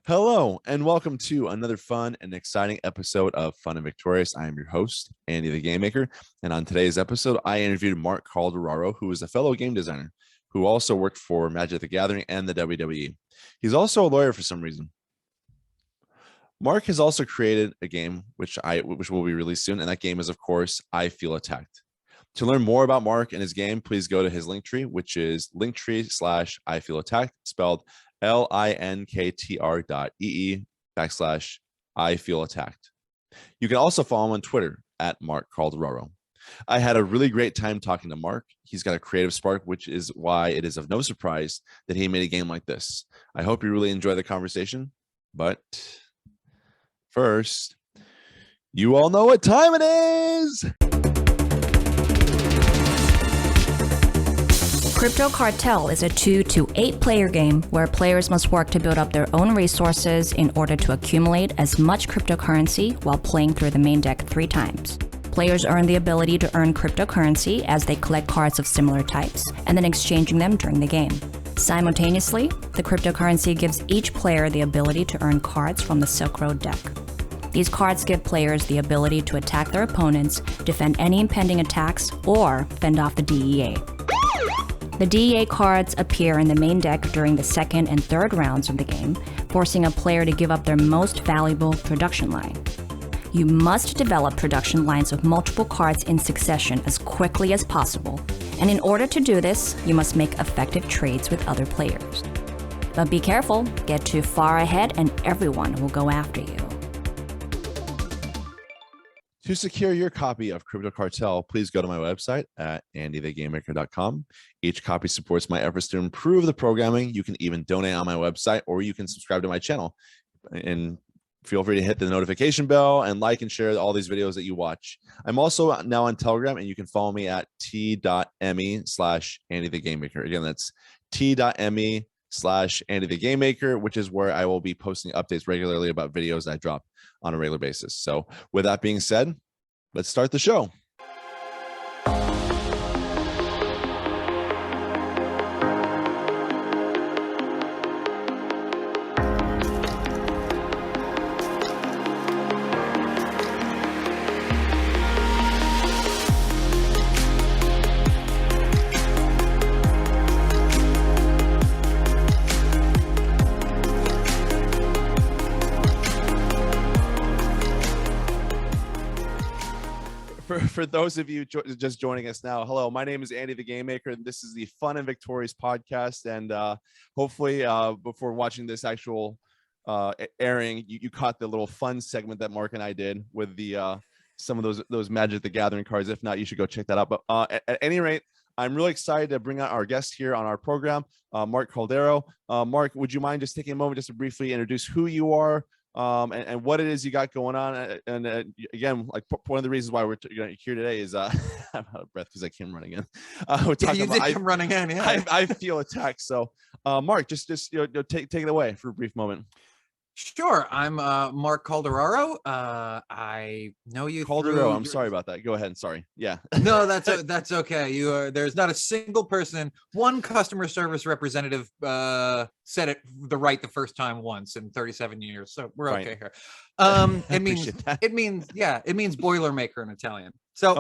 Hello, and welcome to another fun and exciting episode of Fun and Victorious. I am your host, Andy the Game Maker, and on today's episode, I interviewed Marc Calderaro, who is a fellow game designer who also worked for Magic the Gathering and the WWE. He's also a lawyer for some reason. Marc has also created a game which will be released soon, and that game is, of course, I Feel Attacked. To learn more about Marc and his game, please go to his LinkTree, which is linktr.ee/I Feel Attacked, spelled linktr.ee/I Feel Attacked. You can also follow him on Twitter at Marc Calderaro. I had a really great time talking to Marc. He's got a creative spark, which is why it is of no surprise that he made a game like this. I hope you really enjoy the conversation. But first, you all know what time it is. Crypto Cartel is a 2 to 8 player game where players must work to build up their own resources in order to accumulate as much cryptocurrency while playing through the main deck 3 times. Players earn the ability to earn cryptocurrency as they collect cards of similar types and then exchanging them during the game. Simultaneously, the cryptocurrency gives each player the ability to earn cards from the Silk Road deck. These cards give players the ability to attack their opponents, defend any impending attacks, or fend off the DEA. The DEA cards appear in the main deck during the second and third rounds of the game, forcing a player to give up their most valuable production line. You must develop production lines of multiple cards in succession as quickly as possible, and in order to do this, you must make effective trades with other players. But be careful, get too far ahead and everyone will go after you. To secure your copy of Crypto Cartel, please go to my website at AndyTheGameMaker.com. Each copy supports my efforts to improve the programming. You can even donate on my website, or you can subscribe to my channel. And feel free to hit the notification bell and like and share all these videos that you watch. I'm also now on Telegram, and you can follow me at t.me/AndyTheGameMaker. Again, that's t.me/AndyTheGameMaker, which is where I will be posting updates regularly about videos I drop on a regular basis. So with that being said, let's start the show. For those of you just joining us now, hello, my name is Andy the Game Maker, and this is the Fun and Victorious podcast. And hopefully, before watching this actual airing, you caught the little fun segment that Marc and I did with the some of those Magic the Gathering cards. If not, you should go check that out. But at any rate, I'm really excited to bring out our guest here on our program, Marc Calderaro. Marc, would you mind just taking a moment just to briefly introduce who you are? And what it is you got going on, and again, like one of the reasons why we're here today is I'm out of breath because I came running in. We're talking about running in. Yeah, I feel attacked. So, Marc, just take it away for a brief moment. Sure. I'm Marc Calderaro. I know you. Calderaro. I'm sorry about that. Go ahead. Sorry. Yeah. No, that's okay. You are. There's not a single person. One customer service representative said it the first time once in 37 years. So we're okay here. It means Boilermaker in Italian. So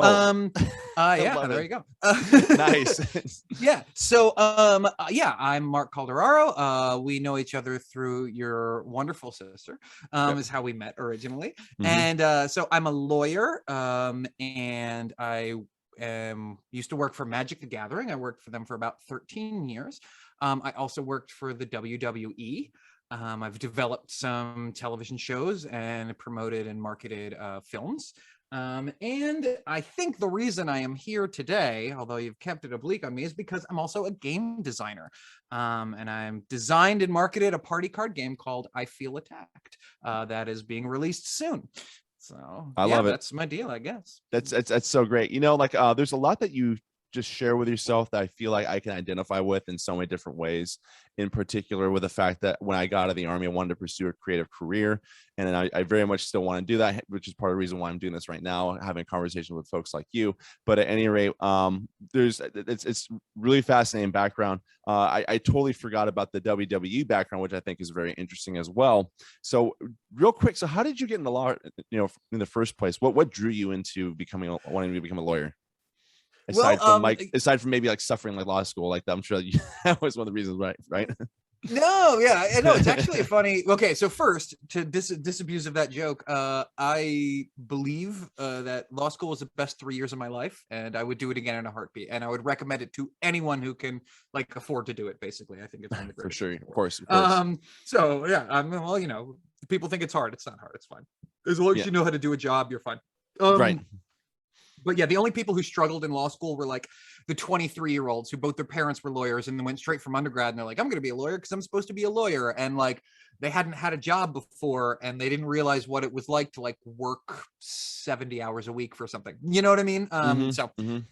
yeah, there you go. Nice. Yeah. So I'm Marc Calderaro. We know each other through your wonderful sister. Is how we met originally. Mm-hmm. And so I'm a lawyer, and I used to work for Magic the Gathering. I worked for them for about 13 years. I also worked for the WWE. I've developed some television shows and promoted and marketed films. And I think the reason I am here today, although you've kept it oblique on me, is because I'm also a game designer. And I'm designed and marketed a party card game called I Feel Attacked that is being released soon. So I love it. That's my deal, I guess. That's so great. You know, like there's a lot that you just share with yourself that I feel like I can identify with in so many different ways, in particular with the fact that when I got out of the Army, I wanted to pursue a creative career. And I very much still want to do that, which is part of the reason why I'm doing this right now, having a conversation with folks like you. But at any rate, it's really fascinating background. I totally forgot about the WWE background, which I think is very interesting as well. So real quick, so how did you get into law, in the first place? What drew you into wanting to become a lawyer? Aside from maybe like suffering like law school, like that, I'm sure that was one of the reasons, right? No, yeah, I know. It's actually funny. Okay, so first, to disabuse of that joke, I believe that law school was the best 3 years of my life, and I would do it again in a heartbeat, and I would recommend it to anyone who can like afford to do it. Basically, I think it's one of the For greatest sure, things in the of world. course. So yeah, well, people think it's hard. It's not hard. It's fine. As long as you know how to do a job, you're fine. Right. But yeah, the only people who struggled in law school were like the 23-year-olds who both their parents were lawyers and then went straight from undergrad, and they're like, I'm going to be a lawyer because I'm supposed to be a lawyer. And like, they hadn't had a job before and they didn't realize what it was like to like work 70 hours a week for something. You know what I mean?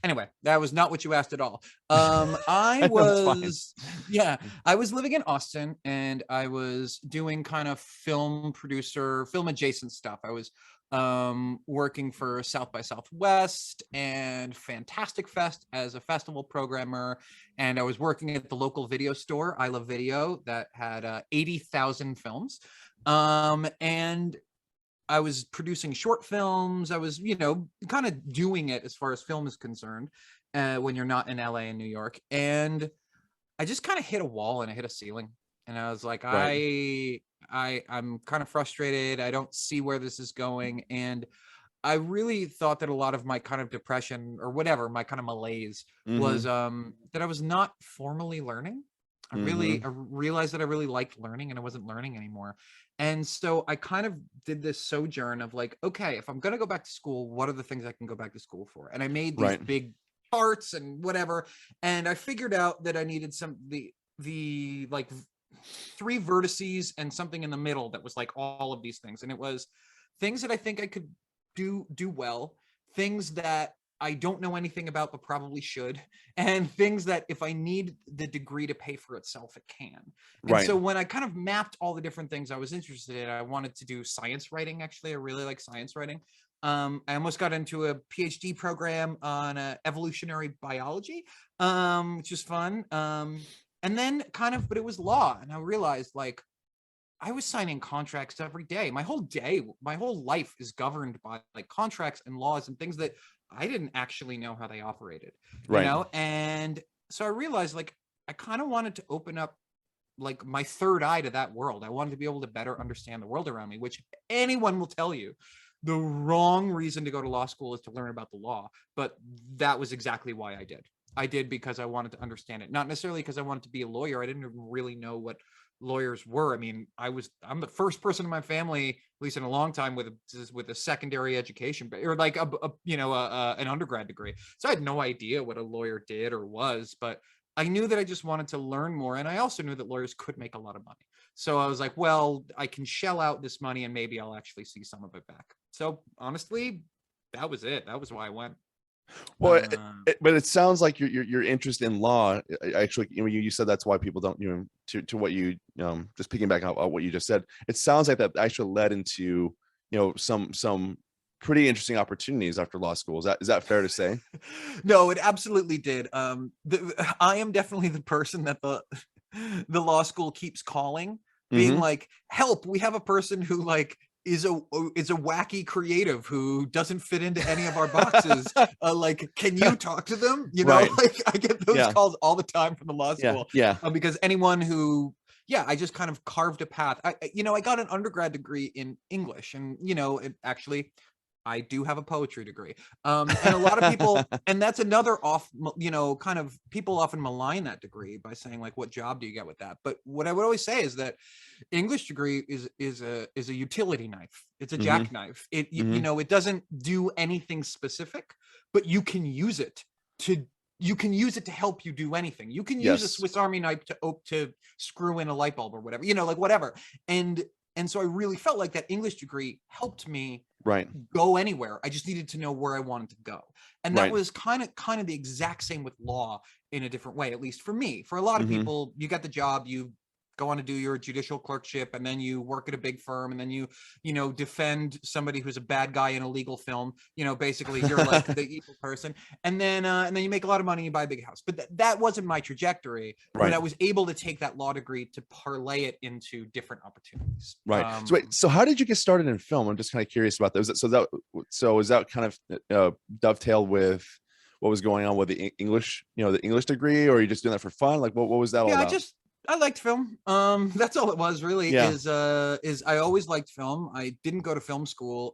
Anyway, that was not what you asked at all. I was living in Austin, and I was doing kind of film adjacent stuff. I was working for South by Southwest and Fantastic Fest as a festival programmer, and I was working at the local video store, I Love Video, that had 80,000 films, and I was producing short films. I was, kind of doing it as far as film is concerned, when you're not in LA and New York. And I just kind of hit a wall and I hit a ceiling, and I was like, right. I'm kind of frustrated. I don't see where this is going. And I really thought that a lot of my kind of depression or whatever, my kind of malaise was that I was not formally learning. I realized that I really liked learning and I wasn't learning anymore. And so I kind of did this sojourn of like, okay, if I'm going to go back to school, what are the things I can go back to school for? And I made these big charts and whatever. And I figured out that I needed the like 3 vertices and something in the middle that was like all of these things. And it was things that I think I could do well, things that I don't know anything about but probably should, and things that if I need the degree to pay for itself, it can. And so when I kind of mapped all the different things I was interested in, I wanted to do science writing. Actually, I really like science writing. I almost got into a PhD program on evolutionary biology, which is fun. And then but it was law. And I realized like I was signing contracts every day. My whole life is governed by like contracts and laws and things that I didn't actually know how they operated, And so I realized like, I kind of wanted to open up like my third eye to that world. I wanted to be able to better understand the world around me, which anyone will tell you the wrong reason to go to law school is to learn about the law. But that was exactly why I did. I did because I wanted to understand it, not necessarily because I wanted to be a lawyer. I didn't really know what lawyers were. I mean, I'm the first person in my family, at least in a long time, with a secondary education, or like an undergrad degree. So I had no idea what a lawyer did or was, but I knew that I just wanted to learn more. And I also knew that lawyers could make a lot of money. So I was like, well, I can shell out this money and maybe I'll actually see some of it back. So honestly, that was it. That was why I went. Well, but it sounds like your interest in law, actually, you said that's why people don't, to what you, just picking back on what you just said, it sounds like that actually led into, some pretty interesting opportunities after law school. Is that fair to say? No, it absolutely did. I am definitely the person that the law school keeps calling, being like, help, we have a person who like is a wacky creative who doesn't fit into any of our boxes. Like, can you talk to them? Like I get those calls all the time from the law school. Because anyone who, I just kind of carved a path. I got an undergrad degree in English, and I do have a poetry degree. And a lot of people, and that's another kind of, people often malign that degree by saying like, what job do you get with that? But what I would always say is that English degree is a utility knife. It's a jackknife. It doesn't do anything specific, but you can use it to help you do anything. You can use a Swiss Army knife to screw in a light bulb or whatever, like whatever. And so I really felt like that English degree helped me go anywhere. I just needed to know where I wanted to go. And that was kind of the exact same with law in a different way, at least for me. For a lot of people, you got the job, you go on to do your judicial clerkship, and then you work at a big firm, and then you defend somebody who's a bad guy in a legal film. Basically you're like the evil person, and then you make a lot of money and you buy a big house. But that wasn't my trajectory. But I was able to take that law degree to parlay it into different opportunities. So how did you get started in film? I'm just kind of curious about that. So is that kind of dovetailed with what was going on with the English, the English degree, or are you just doing that for fun? Like what was that all about? I liked film. That's all it was really. Is I always liked film. I didn't go to film school.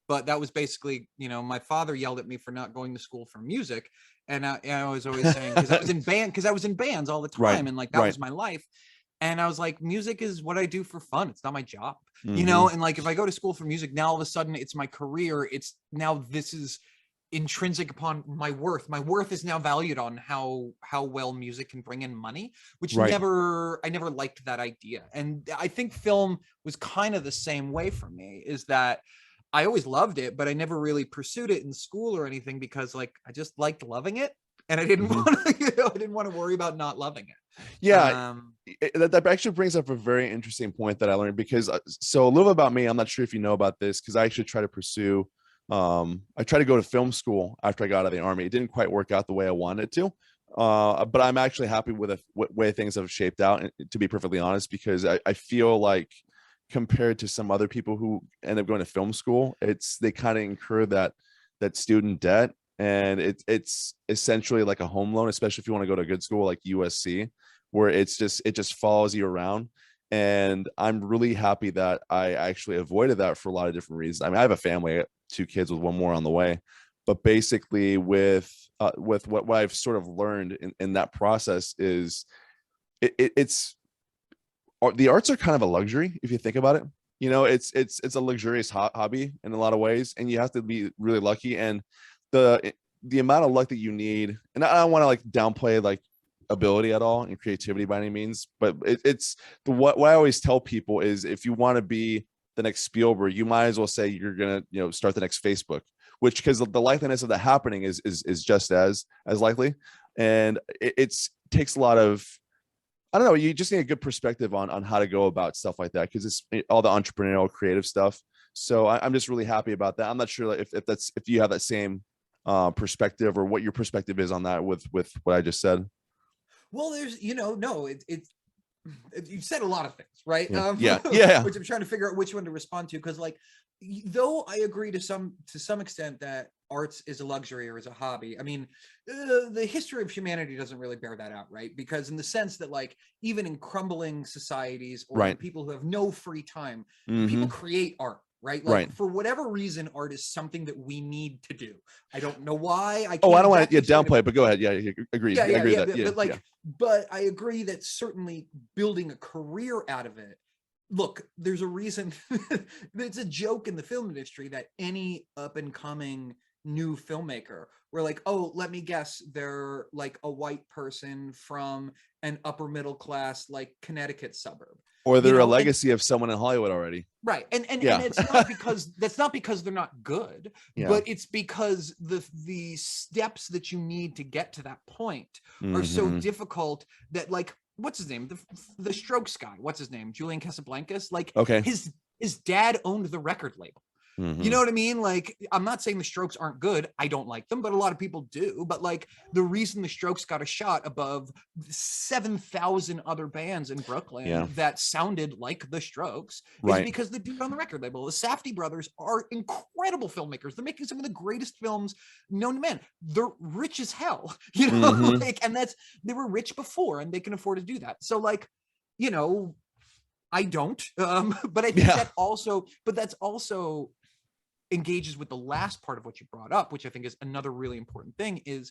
But that was basically, my father yelled at me for not going to school for music. And I was always saying, because I was in bands all the time. And like, that was my life. And I was like, music is what I do for fun. It's not my job, and like, if I go to school for music, now all of a sudden it's my career. This is intrinsic upon my worth. My worth is now valued on how well music can bring in money, which I never liked that idea. And I think film was kind of the same way for me, is that I always loved it, but I never really pursued it in school or anything, because like I just liked loving it, and I didn't want to, I didn't want to worry about not loving it. That actually brings up a very interesting point that I learned, because so a little bit about me, I'm not sure if you know about this, because I actually try to pursue I tried to go to film school after I got out of the Army. It didn't quite work out the way I wanted it to, but I'm actually happy with the way things have shaped out, to be perfectly honest, because I feel like, compared to some other people who end up going to film school, they kind of incur that student debt, and it's essentially like a home loan, especially if you want to go to a good school like USC, where it just follows you around. And I'm really happy that I actually avoided that for a lot of different reasons. I mean, I have a family, 2 kids with 1 more on the way, but basically with what I've sort of learned in that process is it's the arts are kind of a luxury if you think about it. It's a luxurious hobby in a lot of ways, and you have to be really lucky. And the amount of luck that you need, and I don't want to like downplay like ability at all and creativity by any means, but it's what I always tell people is, if you want to be the next Spielberg, you might as well say you're gonna start the next Facebook, which, because the likeliness of that happening is just as likely. And it takes a lot of, I don't know, you just need a good perspective on how to go about stuff like that, because it's all the entrepreneurial creative stuff. So I'm just really happy about that. I'm not sure if you have that same perspective, or what your perspective is on that with what I just said. Well, there's, no, you said a lot of things, right? Which I'm trying to figure out which one to respond to, because like, though I agree to some extent that arts is a luxury or is a hobby, I mean, the history of humanity doesn't really bear that out, right? Because in the sense that, like, even in crumbling societies, or people who have no free time, people create art. Like, for whatever reason, art is something that we need to do. I don't know why. I don't want to downplay it, but go ahead. Agreed. I agree with that. But I agree that certainly building a career out of it. Look, there's a reason. It's a joke in the film industry that any up and coming new filmmaker, we're like, oh, let me guess, they're like a white person from an upper middle class, like Connecticut suburb. Or they're a legacy of someone in Hollywood already. Right. And it's not because they're not good, but it's because the steps that you need to get to that point are so difficult that, like, what's his name? The Strokes guy. What's his name? Julian Casablancas. Like, his dad owned the record label. You know what I mean? Like, I'm not saying the Strokes aren't good. I don't like them, but a lot of people do. But like, the reason the Strokes got a shot above 7,000 other bands in Brooklyn that sounded like the Strokes is because the dude on the record label. The Safdie brothers are incredible filmmakers. They're making some of the greatest films known to man. They're rich as hell, like, and they were rich before, and they can afford to do that. So like, I don't, but I think that's also engages with the last part of what you brought up, which I think is another really important thing, is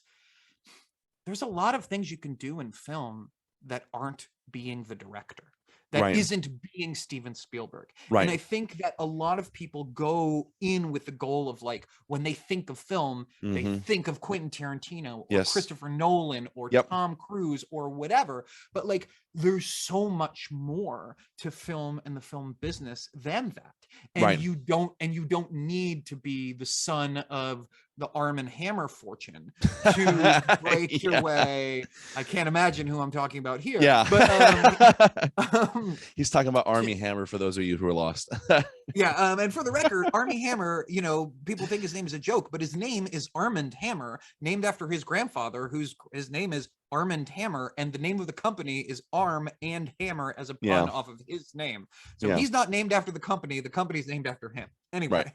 there's a lot of things you can do in film that aren't being the director. that isn't being Steven Spielberg. Right. And I think that a lot of people go in with the goal of like, when they think of film, they think of Quentin Tarantino or Christopher Nolan or Tom Cruise or whatever. But like, there's so much more to film and the film business than that. And you don't need to be the son of the Arm and Hammer fortune to break your way. I can't imagine who I'm talking about here. Yeah. But he's talking about Army Hammer for those of you who are lost. And for the record, Army Hammer, you know, people think his name is a joke, but his name is Armand Hammer, named after his grandfather, his name is Armand Hammer, and the name of the company is Arm and Hammer as a pun off of his name. So he's not named after the company's named after him. Anyway.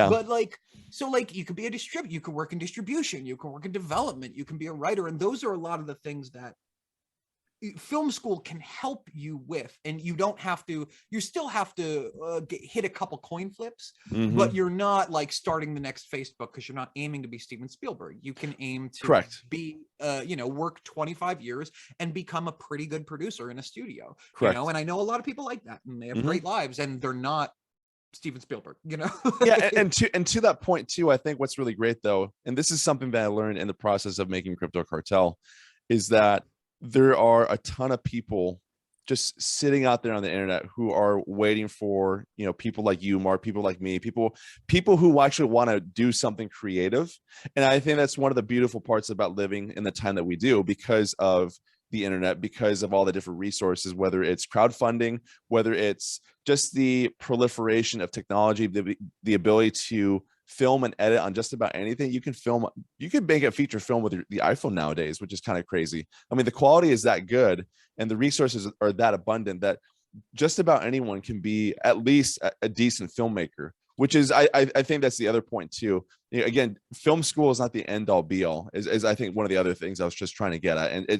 But like, so like, you could be a distributor, you could work in distribution, you can work in development, you can be a writer, and those are a lot of the things that film school can help you with. And you still have to hit a couple coin flips, but you're not like starting the next Facebook, because you're not aiming to be Steven Spielberg. You can aim to be work 25 years and become a pretty good producer in a studio. You know, and I know a lot of people like that, and they have great lives, and they're not Steven Spielberg, you know. and to that point too, I think what's really great though, and this is something that I learned in the process of making Crypto Cartel, is that there are a ton of people just sitting out there on the internet who are waiting for, you know, people like you, Mark, people like me, people who actually want to do something creative. And I think that's one of the beautiful parts about living in the time that we do, because of the internet, because of all the different resources, whether it's crowdfunding, whether it's just the proliferation of technology, the ability to film and edit on just about anything. You can make a feature film with the iPhone nowadays, which is kind of crazy. I mean, the quality is that good and the resources are that abundant that just about anyone can be at least a decent filmmaker, which is, I think that's the other point too. You know, again, film school is not the end all be all, is I think one of the other things I was just trying to get at.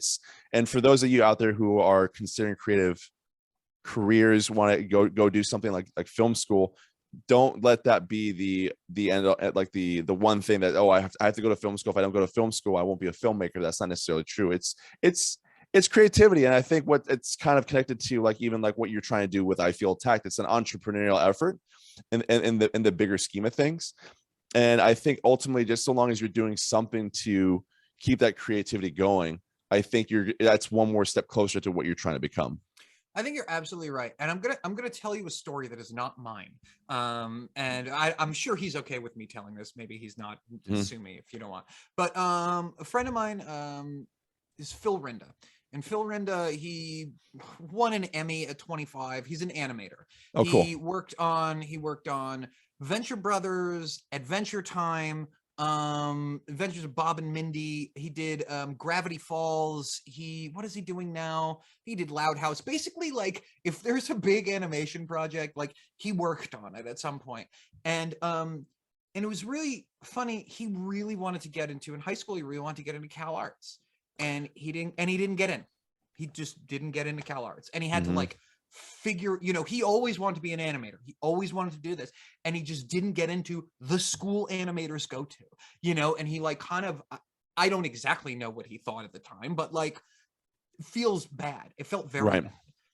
And for those of you out there who are considering creative careers, want to go do something like film school, don't let that be the end, like the one thing that, oh, I have to go to film school. If I don't go to film school, I won't be a filmmaker. That's not necessarily true. It's creativity. And I think what it's kind of connected to, like, even like what you're trying to do with I Feel Attacked, it's an entrepreneurial effort in the bigger scheme of things. And I think ultimately, just so long as you're doing something to keep that creativity going, I think that's one more step closer to what you're trying to become. I think you're absolutely right. And I'm gonna tell you a story that is not mine. And I'm sure he's okay with me telling this. Maybe he's not. Sue me if you don't want. But a friend of mine is Phil Rinda. And Phil Rinda, he won an Emmy at 25. He's an animator. Oh, cool. He worked on Venture Brothers, Adventure Time, Adventures of Bob and Mindy. He did Gravity Falls. What is he doing now? He did Loud House. Basically, like, if there's a big animation project, like, he worked on it at some point. And it was really funny. He really wanted to get into, in high school, he really wanted to get into Cal Arts. And he didn't get in. He just didn't get into Cal Arts. And he had to like figure, you know, he always wanted to be an animator. He always wanted to do this. And he just didn't get into the school animators go to, you know, and he like kind of, I don't exactly know what he thought at the time, but like, feels bad. It felt very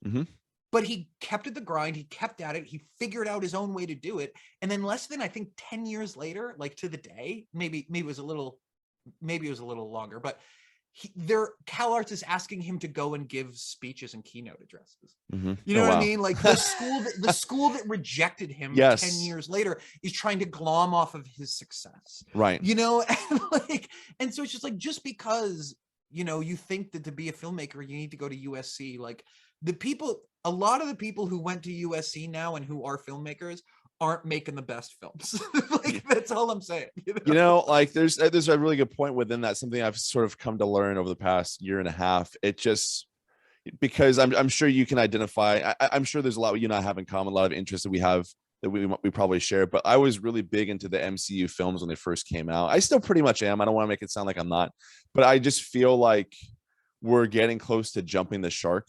bad. But he kept at the grind. He kept at it. He figured out his own way to do it. And then less than, I think, 10 years later, like to the day, maybe it was a little longer, but Cal Arts is asking him to go and give speeches and keynote addresses. You know what I mean? Like the school that rejected him 10 years later is trying to glom off of his success. Right. You know, and so it's just like, just because, you know, you think that to be a filmmaker, you need to go to USC, like a lot of the people who went to USC now and who are filmmakers aren't making the best films. Like, that's all I'm saying. You know, like there's a really good point within that. Something I've sort of come to learn over the past year and a half. It just, because I'm sure you can identify. I'm sure there's a lot you and I have in common, a lot of interests that we have that we probably share. But I was really big into the MCU films when they first came out. I still pretty much am. I don't want to make it sound like I'm not, but I just feel like we're getting close to jumping the shark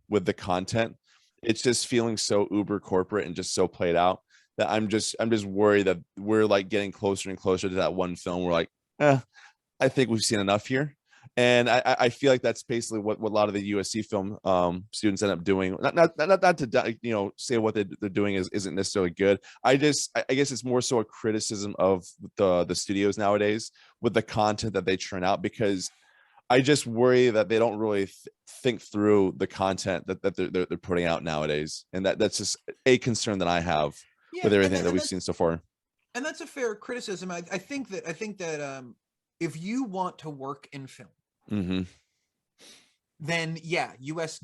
with the content. It's just feeling so uber corporate and just so played out that I'm just worried that we're like getting closer and closer to that one film. We're like, I think we've seen enough here. And I feel like that's basically what a lot of the USC film students end up doing. Not to say what they're doing isn't necessarily good. I guess it's more so a criticism of the studios nowadays with the content that they churn out, because I just worry that they don't really think through the content that they're putting out nowadays, and that's just a concern that I have with everything that we've seen so far. And that's a fair criticism. I think that if you want to work in film, then yeah,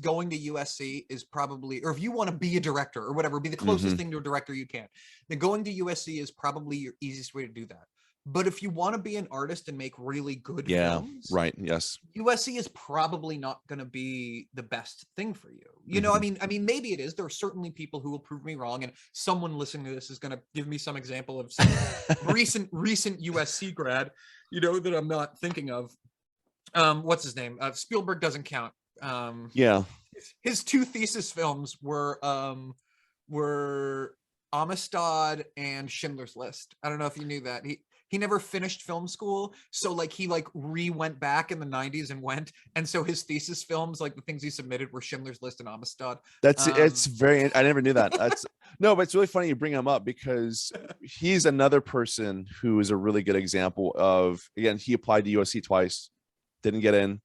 going to USC is probably, or if you want to be a director or whatever, be the closest thing to a director you can, then going to USC is probably your easiest way to do that. But if you want to be an artist and make really good films, right, yes, USC is probably not going to be the best thing for you. You know, I mean, maybe it is. There are certainly people who will prove me wrong, and someone listening to this is going to give me some example of some recent USC grad, you know, that I'm not thinking of. What's his name? Spielberg doesn't count. His two thesis films were Amistad and Schindler's List. I don't know if you knew that. He never finished film school, so like he went back in the 90s and went, and so his thesis films, like the things he submitted, were Schindler's List and Amistad. It's very, I never knew that. That's no, but it's really funny you bring him up, because he's another person who is a really good example of, again, he applied to USC twice, didn't get in.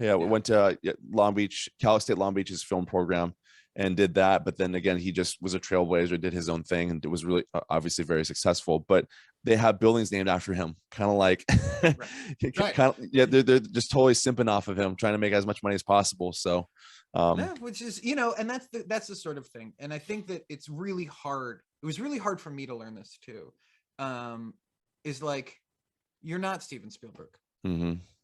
Went to Long Beach, Cal State Long Beach's film program, and did that. But then again, he just was a trailblazer, did his own thing, and it was really obviously very successful. But they have buildings named after him, kind of like, they're just totally simping off of him, trying to make as much money as possible. So, which is, you know, and that's the sort of thing. And I think that it's really hard. It was really hard for me to learn this too. Is like, you're not Steven Spielberg.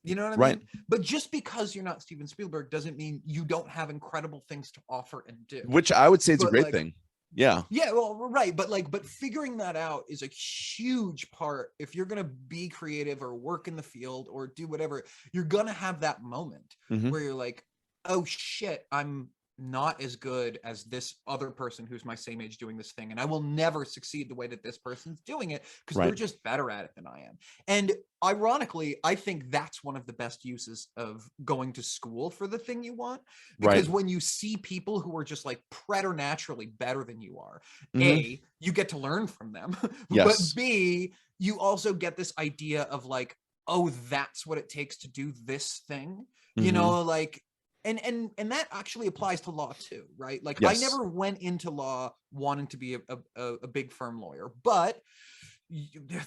You know what I mean? But just because you're not Steven Spielberg doesn't mean you don't have incredible things to offer and do. Which I would say it's a great thing. Yeah, well, right, but figuring that out is a huge part. If you're gonna be creative or work in the field or do whatever, you're gonna have that moment where you're like, oh shit, I'm not as good as this other person who's my same age doing this thing, and I will never succeed the way that this person's doing it, because they're just better at it than I am. And ironically, I think that's one of the best uses of going to school for the thing you want, because when you see people who are just like preternaturally better than you are, A, you get to learn from them, but B, you also get this idea of like, oh, that's what it takes to do this thing, you know, like. And that actually applies to law too, right? Like I never went into law wanting to be a big firm lawyer, but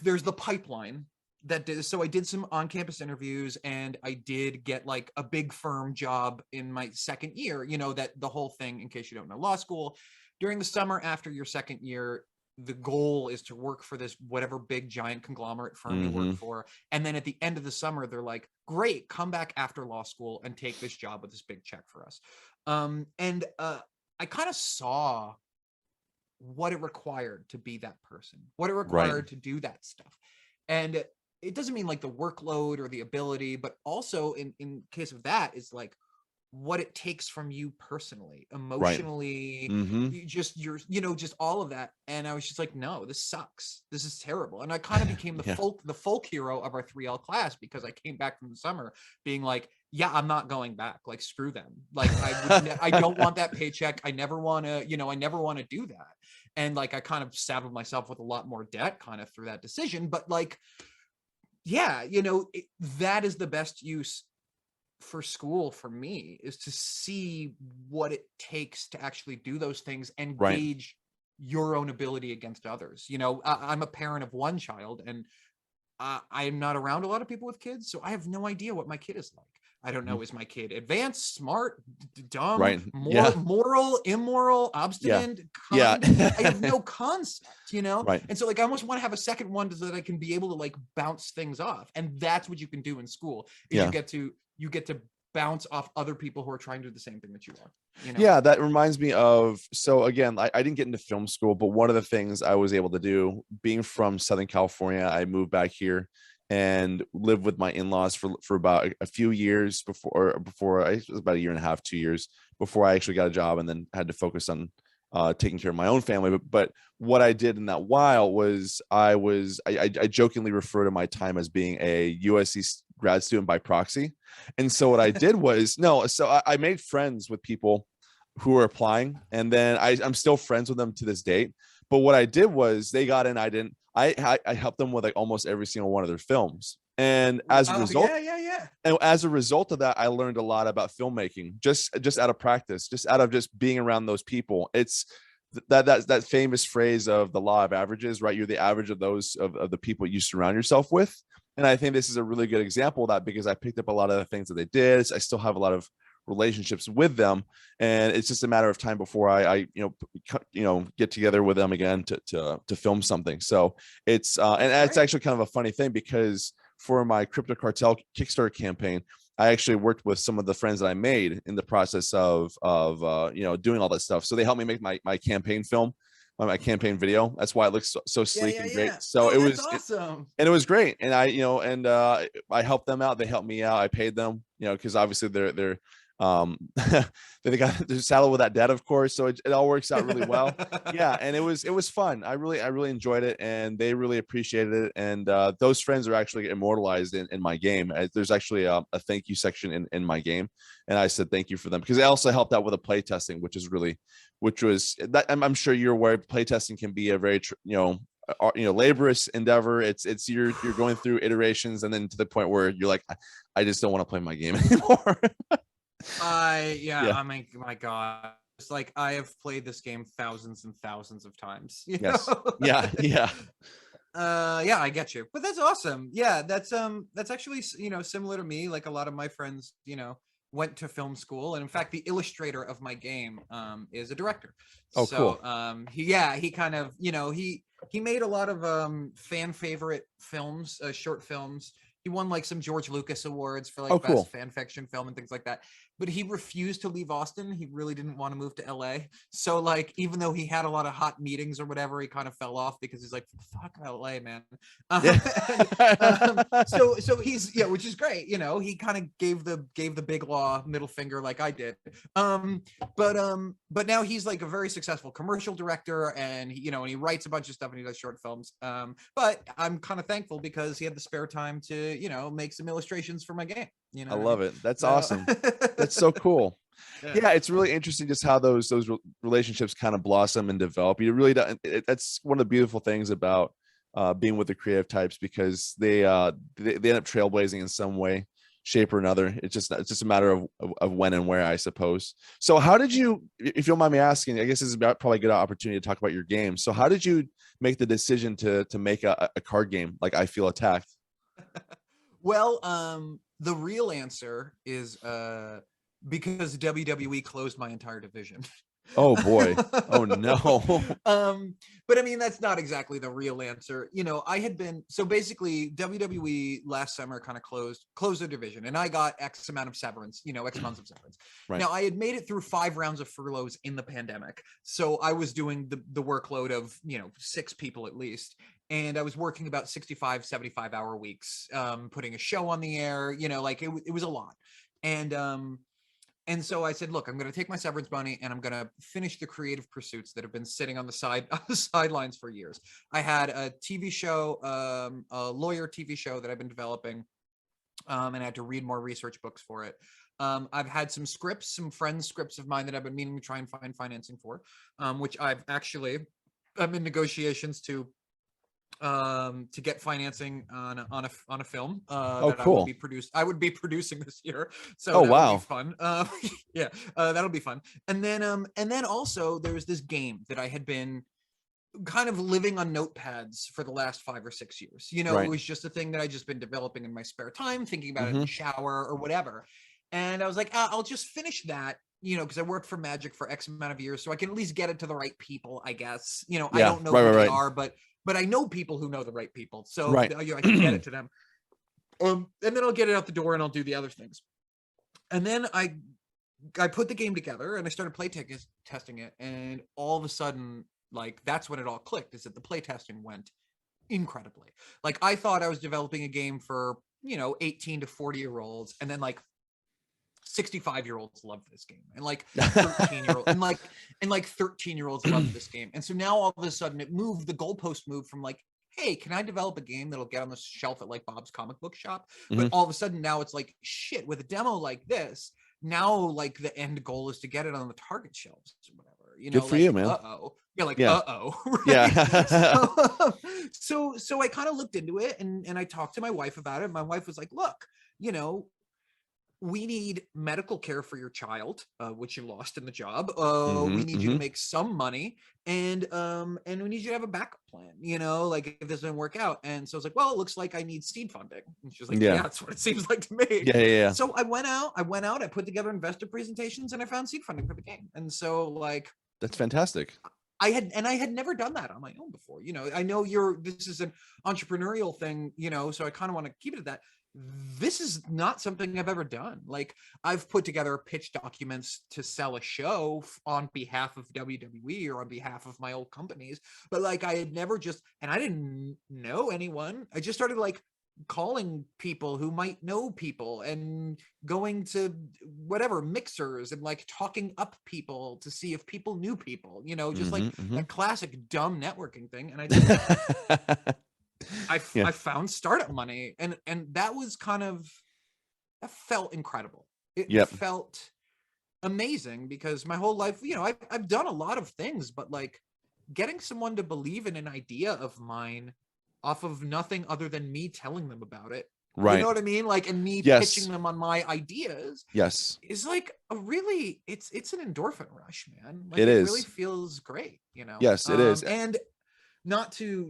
there's the pipeline that did. So I did some on-campus interviews, and I did get like a big firm job in my second year. You know, that the whole thing, in case you don't know law school, during the summer after your second year, the goal is to work for this whatever big giant conglomerate firm you work for, and then at the end of the summer they're like, great, come back after law school and take this job with this big check for us. I kind of saw what it required to be that person, what it required to do that stuff. And it doesn't mean like the workload or the ability, but also in case of that, is like what it takes from you personally, emotionally, just all of that. And I was just like, no, this sucks. This is terrible. And I kind of became the folk hero of our 3L class, because I came back from the summer being like, yeah, I'm not going back. Like, screw them. Like, I don't want that paycheck. I never want to do that. And like, I kind of saddled myself with a lot more debt kind of through that decision. But like, yeah, that is the best use for school for me, is to see what it takes to actually do those things and gauge your own ability against others. You know, I'm a parent of one child, and I'm not around a lot of people with kids, so I have no idea what my kid is like. I don't know, is my kid advanced, smart, dumb, moral, immoral, obstinate, kind? I have no concept, you know? And so like, I almost want to have a second one so that I can be able to like bounce things off. And that's what you can do in school, is you get to bounce off other people who are trying to do the same thing that you are. You know? Yeah, that reminds me of, so again, I didn't get into film school, but one of the things I was able to do, being from Southern California, I moved back here and lived with my in-laws for about a few years before it was about a year and a half, 2 years before I actually got a job, and then had to focus on taking care of my own family. But what I did in that while was I jokingly refer to my time as being a USC grad student by proxy. And so what I did was I made friends with people who were applying, and then I'm still friends with them to this date. But what I did was they got in, I helped them with like almost every single one of their films. And as a result, and as a result of that, I learned a lot about filmmaking, just out of practice, just out of just being around those people. It's that famous phrase of the law of averages, right? You're the average of those of the people you surround yourself with. And I think this is a really good example of that, because I picked up a lot of the things that they did. I still have a lot of relationships with them, and it's just a matter of time before I get together with them again to film something. So it's and that's actually kind of a funny thing, because for my Crypto Cartel Kickstarter campaign, I actually worked with some of the friends that I made in the process of doing all that stuff. So they helped me make my campaign film, my campaign video. That's why it looks so sleek and great. So it was awesome, and it was great. And I helped them out. They helped me out. I paid them, because obviously they're they're saddled with that debt, of course. So it all works out really well. Yeah, and it was fun. I really enjoyed it, and they really appreciated it. And those friends are actually immortalized in my game. There's actually a thank you section in my game, and I said thank you for them, because they also helped out with the play testing, which was that I'm sure you're aware play testing can be a very laborious endeavor. It's you're going through iterations, and then to the point where you're like, I just don't want to play my game anymore. I mean, my God, it's like I have played this game thousands and thousands of times. Yes. Yeah. I get you, but that's awesome. Yeah, that's actually similar to me. Like a lot of my friends, went to film school, and in fact, the illustrator of my game is a director. Oh, so, cool. He kind of he made a lot of fan favorite films, short films. He won like some George Lucas awards for like best fan fiction film and things like that. But he refused to leave Austin. He really didn't want to move to LA. So like, even though he had a lot of hot meetings or whatever, he kind of fell off because he's like, fuck LA, man. So he's, which is great. He kind of gave the big law middle finger like I did. But now he's like a very successful commercial director, and and he writes a bunch of stuff, and he does short films. But I'm kind of thankful because he had the spare time to, make some illustrations for my game. I love it. That's awesome. That's so cool. Yeah, it's really interesting just how those relationships kind of blossom and develop. You really don't, that's one of the beautiful things about being with the creative types, because they end up trailblazing in some way, shape or another. It's just a matter of when and where, I suppose. So how did you, if you don't mind me asking, I guess this is probably a good opportunity to talk about your game. So how did you make the decision to make a card game like I Feel Attacked? Well, the real answer is because WWE closed my entire division. Oh boy. Oh no. But I mean, that's not exactly the real answer. I had been, so basically WWE last summer kind of closed the division, and I got X amount of severance, X months of severance. Right. Now I had made it through 5 rounds of furloughs in the pandemic. So I was doing the workload of, 6 people at least. And I was working about 65, 75 hour weeks, putting a show on the air, like it was a lot. And so I said, look, I'm going to take my severance money and I'm going to finish the creative pursuits that have been sitting on the sidelines for years. I had a TV show, a lawyer TV show that I've been developing, and I had to read more research books for it. I've had some scripts, some friends' scripts of mine that I've been meaning to try and find financing for, which I'm in negotiations to get financing on a film that cool. I would be producing this year, so that'll be fun. That'll be fun. And then also there's this game that I had been kind of living on notepads for the last 5 or 6 years. Right. It was just a thing that I just been developing in my spare time, thinking about it in the shower or whatever. And I was like, I'll just finish that, because I worked for Magic for X amount of years, so I can at least get it to the right people, I guess. I don't know who they are, but I know people who know the right people, so I can get it to them. And then I'll get it out the door and I'll do the other things. And then I put the game together and I started testing it, and all of a sudden, like, that's when it all clicked, is that the play testing went incredibly. Like, I thought I was developing a game for 18 to 40-year-olds, and then like 65-year-olds loved this game, and like 13-year-olds and like 13-year-olds loved this game. And so now all of a sudden the goalpost moved from like hey, can I develop a game that'll get on the shelf at like Bob's comic book shop? Mm-hmm. But all of a sudden now it's like, shit, with a demo like this, now like the end goal is to get it on the Target shelves or whatever. You know, Good for like, you, man. Yeah, like Yeah. right? Yeah. So I kind of looked into it and I talked to my wife about it. My wife was like, look, you know, we need medical care for your child, which you lost in the job. We need you to make some money, and we need you to have a backup plan, you know, like if this doesn't work out. And so I was like, well, it looks like I need seed funding. And she was like, yeah, that's what it seems like to me. Yeah. So I went out, I put together investor presentations, and I found seed funding for the game. And so like, That's fantastic. I had never done that on my own before. You know, I know this is an entrepreneurial thing, you know, so I kind of want to keep it at that. This is not something I've ever done. Like, I've put together pitch documents to sell a show on behalf of WWE or on behalf of my old companies, but like I had never and I didn't know anyone. I just started like calling people who might know people and going to whatever mixers and like talking up people to see if people knew people, you know, just like that classic dumb networking thing. And I did I found startup money, and that was that felt incredible. It felt amazing because my whole life, you know, I've done a lot of things, but like getting someone to believe in an idea of mine off of nothing other than me telling them about it. Right. You know what I mean? Like, and me pitching them on my ideas. Yes. Is like it's an endorphin rush, man. Like, it is. Really feels great, you know? Yes, it is. And not to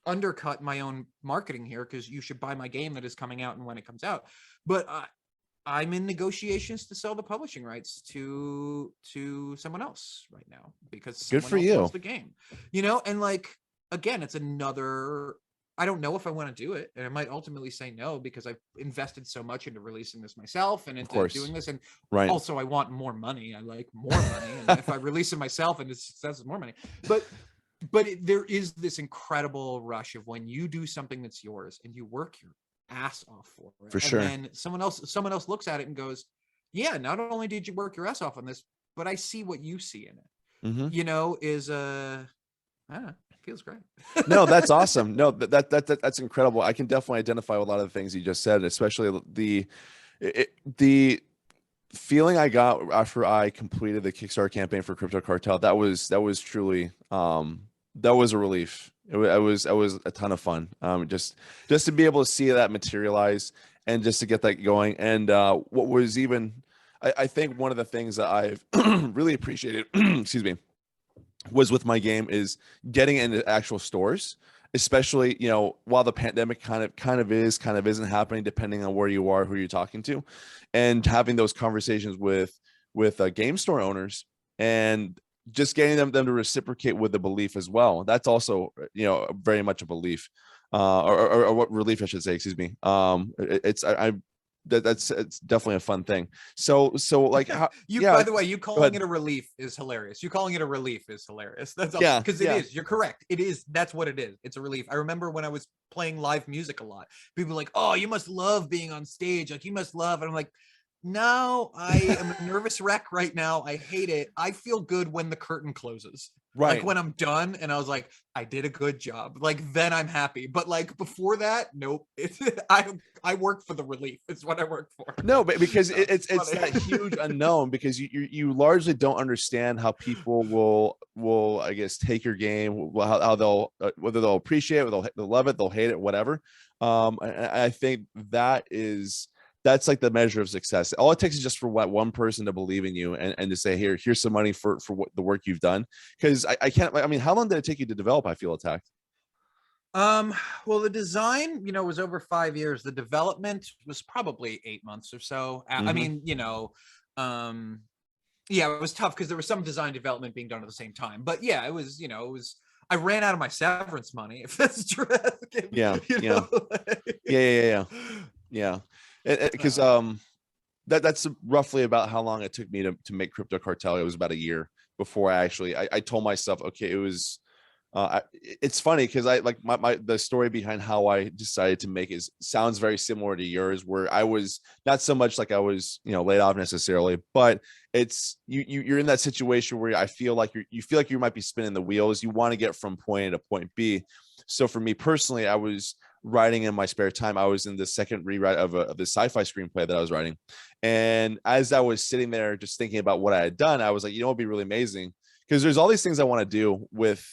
undercut my own marketing here, because you should buy my game that is coming out and when it comes out, but I'm in negotiations to sell the publishing rights to someone else right now, because good for you. Loves the game, you know. And like, again, it's another, I don't know if I want to do it, and I might ultimately say no, because I've invested so much into releasing this myself and into doing this, and also I want more money. I like more money, and if I release it myself and it's success, more money. But there is this incredible rush of when you do something that's yours and you work your ass off for it. For sure. And then someone else looks at it and goes, yeah, not only did you work your ass off on this, but I see what you see in it. You know, is I don't know. Feels great. No, that's awesome. No, that's incredible. I can definitely identify with a lot of the things you just said, especially the feeling I got after I completed the Kickstarter campaign for Crypto Cartel. That was truly that was a relief. It was a ton of fun. Just to be able to see that materialize and just to get that going. And what was even, I think one of the things that I've really appreciated, excuse me, was with my game is getting into actual stores, especially, you know, while the pandemic kind of isn't happening, depending on where you are, who you're talking to, and having those conversations with game store owners and just getting them to reciprocate with the belief as well. That's also, you know, very much a belief, or what relief I should say, excuse me. It's definitely a fun thing. So like how by the way, you calling it a relief is hilarious. You calling it a relief is hilarious. That's all. Because it is. You're correct. It is. That's what it is. It's a relief. I remember when I was playing live music a lot, people were like, oh, you must love being on stage. Like, you must love. And I'm like, no, I am a nervous wreck right now. I hate it. I feel good when the curtain closes. Right. Like when I'm done and I was like, I did a good job. Like, then I'm happy. But like before that, nope. I work for the relief. It's what I work for. No, but because it's that huge unknown, because you largely don't understand how people will I guess take your game, how they'll whether they'll appreciate it, they'll love it, they'll hate it, whatever. I think that's like the measure of success. All it takes is just for one person to believe in you and to say, here's some money for what the work you've done. Because I mean, how long did it take you to develop I Feel Attacked? Well, the design, you know, was over 5 years. The development was probably 8 months or so. I mean, you know, yeah, it was tough because there was some design development being done at the same time. But yeah, it was, I ran out of my severance money, if that's true. Yeah. Because that's roughly about how long it took me to make Crypto Cartel. It was about a year before I told myself, okay, it was It's funny because I like the story behind how I decided to make it sounds very similar to yours, where I was not so much like I was, laid off necessarily, but it's you're in that situation where I feel like you feel like you might be spinning the wheels. You want to get from point A to point B. So for me personally, I was writing in my spare time. I was in the second rewrite of the sci-fi screenplay that I was writing, and as I was sitting there just thinking about what I had done, I was like, it'd be really amazing because there's all these things I want to do with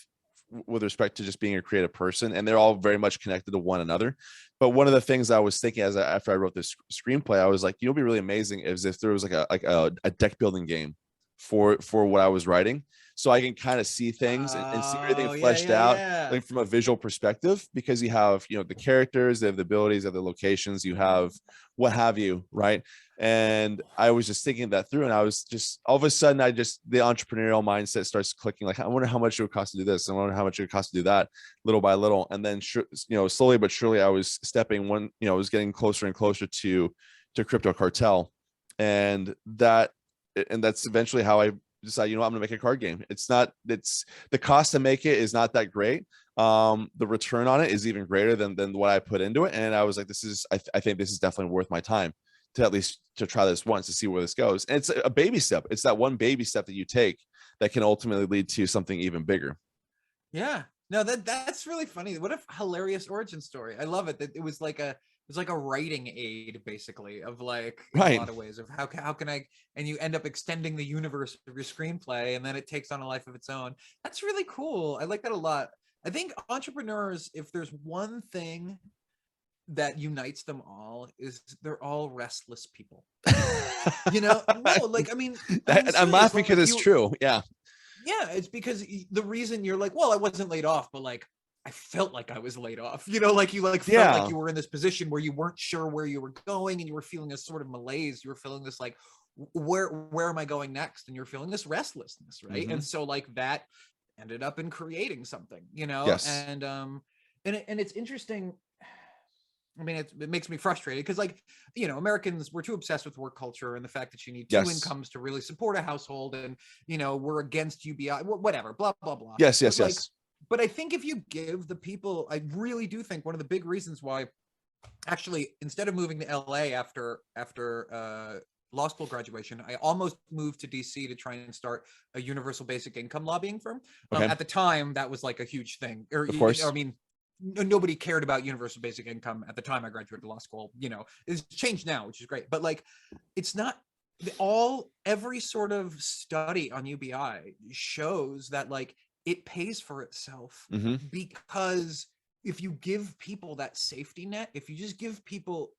respect to just being a creative person, and they're all very much connected to one another. But one of the things I was thinking after I wrote this screenplay, I was like, it'd be really amazing if there was like a deck building game for what I was writing, so I can kind of see things and see everything fleshed out, like from a visual perspective, because you have the characters, they have the abilities, they have the locations, you have what have you, right? And I was just thinking that through, and I was just all of a sudden, the entrepreneurial mindset starts clicking. Like, I wonder how much it would cost to do this. I wonder how much it would cost to do that, little by little. And then, slowly but surely, I was stepping I was getting closer and closer to Crypto Cartel, and that's eventually how I decided, I'm gonna make a card game. It's the cost to make it is not that great. The return on it is even greater than what I put into it. And I was like, I think this is definitely worth my time to at least to try this once to see where this goes. And it's a baby step. It's that one baby step that you take that can ultimately lead to something even bigger. Yeah, no, that's really funny. What a hilarious origin story. I love it. That it was like a writing aid, basically, of like in a lot of ways of how can I, and you end up extending the universe of your screenplay, and then it takes on a life of its own. That's really cool. I like that a lot. I think entrepreneurs, if there's one thing that unites them all, is they're all restless people. No, like, I mean I'm laughing because it's true. Yeah, it's because the reason you're like, well, I wasn't laid off, but like I felt like I was laid off, like you felt like you were in this position where you weren't sure where you were going, and you were feeling this sort of malaise. You were feeling this like, where am I going next? And you're feeling this restlessness, right? And so like that ended up in creating something, Yes. And it's interesting. I mean, it makes me frustrated because, like, Americans, we're too obsessed with work culture and the fact that you need two incomes to really support a household, and we're against UBI, whatever, blah blah blah. Yes. But I think if you give the people, I really do think one of the big reasons why, actually, instead of moving to LA after law school graduation, I almost moved to DC to try and start a universal basic income lobbying firm. At the time, that was like a huge thing. Of course. I mean, nobody cared about universal basic income at the time I graduated law school. It's changed now, which is great. But like, it's not every sort of study on UBI shows that like it pays for itself, because if you give people that safety net, if you just give people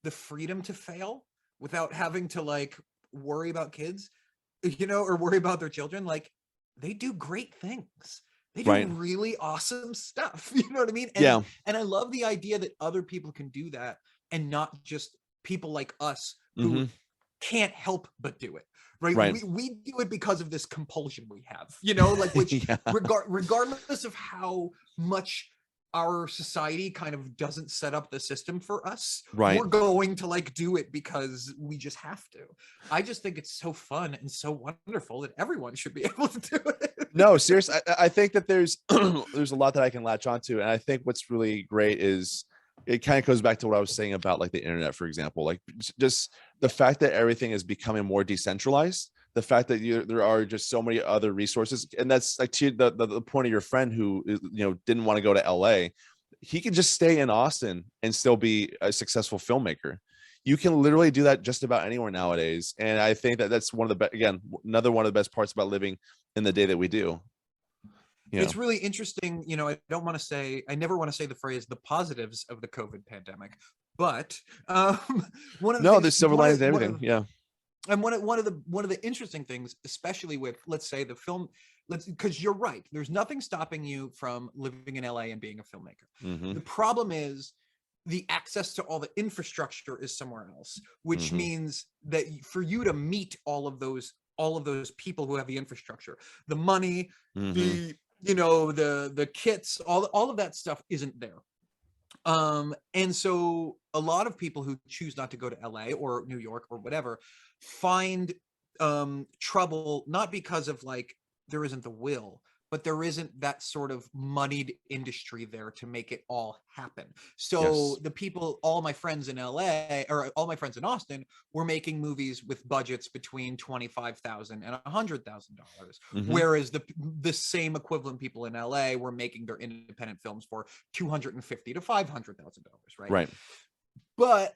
the freedom to fail without having to like worry about kids, or worry about their children, like they do great things. They do really awesome stuff. You know what I mean? And I love the idea that other people can do that, and not just people like us who can't help but do it. Right. We do it because of this compulsion we have, like, which regardless of how much our society kind of doesn't set up the system for us, we're going to like do it because we just have to. I just think it's so fun and so wonderful that everyone should be able to do it. No, seriously, I think that there's a lot that I can latch onto, and I think what's really great is it kind of goes back to what I was saying about like the internet, for example, like just the fact that everything is becoming more decentralized, the fact that there are just so many other resources. And that's like to the point of your friend who didn't want to go to LA. He can just stay in Austin and still be a successful filmmaker. You can literally do that just about anywhere nowadays. And I think that that's one of the another one of the best parts about living in the day that we do. It's really interesting. I never want to say the phrase the positives of the COVID pandemic, but one of the there's silver linings and everything. And one of the interesting things, especially with, let's say, the film, because you're right, there's nothing stopping you from living in LA and being a filmmaker. The problem is the access to all the infrastructure is somewhere else, which means that for you to meet all of those people who have the infrastructure, the money, the kits, all of that stuff isn't there. And so a lot of people who choose not to go to LA or New York or whatever find trouble, not because of like there isn't the will, but there isn't that sort of moneyed industry there to make it all happen. So the people, all my friends in LA or all my friends in Austin were making movies with budgets between $25,000 and $100,000, whereas the same equivalent people in LA were making their independent films for $250,000 to $500,000, right? Right. But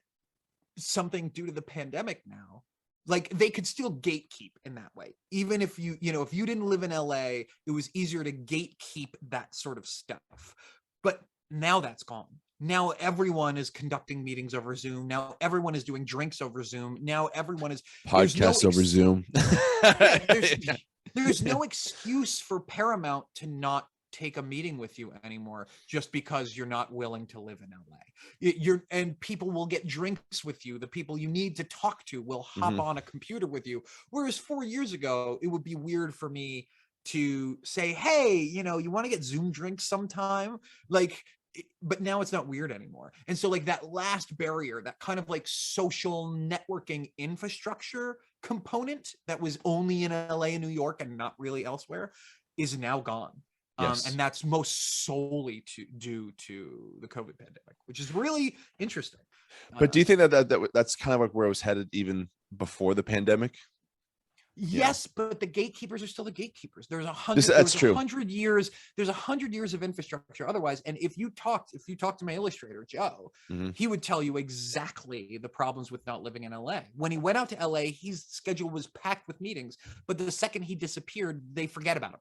something due to the pandemic now, like they could still gatekeep in that way. Even if you know, if you didn't live in LA, it was easier to gatekeep that sort of stuff. But now that's gone. Now everyone is conducting meetings over Zoom. Now everyone is doing drinks over Zoom. Now everyone is podcasts over Zoom. There's no excuse for Paramount to not take a meeting with you anymore just because you're not willing to live in LA. And people will get drinks with you. The people you need to talk to will hop on a computer with you. Whereas 4 years ago, it would be weird for me to say, hey, you know, you want to get Zoom drinks sometime? Like, but now it's not weird anymore. And so like that last barrier, that kind of like social networking infrastructure component that was only in LA and New York and not really elsewhere is now gone. Yes. And that's most solely due to the COVID pandemic, which is really interesting. But do you think that's kind of like where it was headed even before the pandemic? Yes, but the gatekeepers are still the gatekeepers. There's 100 years. There's 100 years of infrastructure otherwise. And if you talk to my illustrator, Joe, he would tell you exactly the problems with not living in LA. When he went out to LA, his schedule was packed with meetings, but the second he disappeared, they forget about him.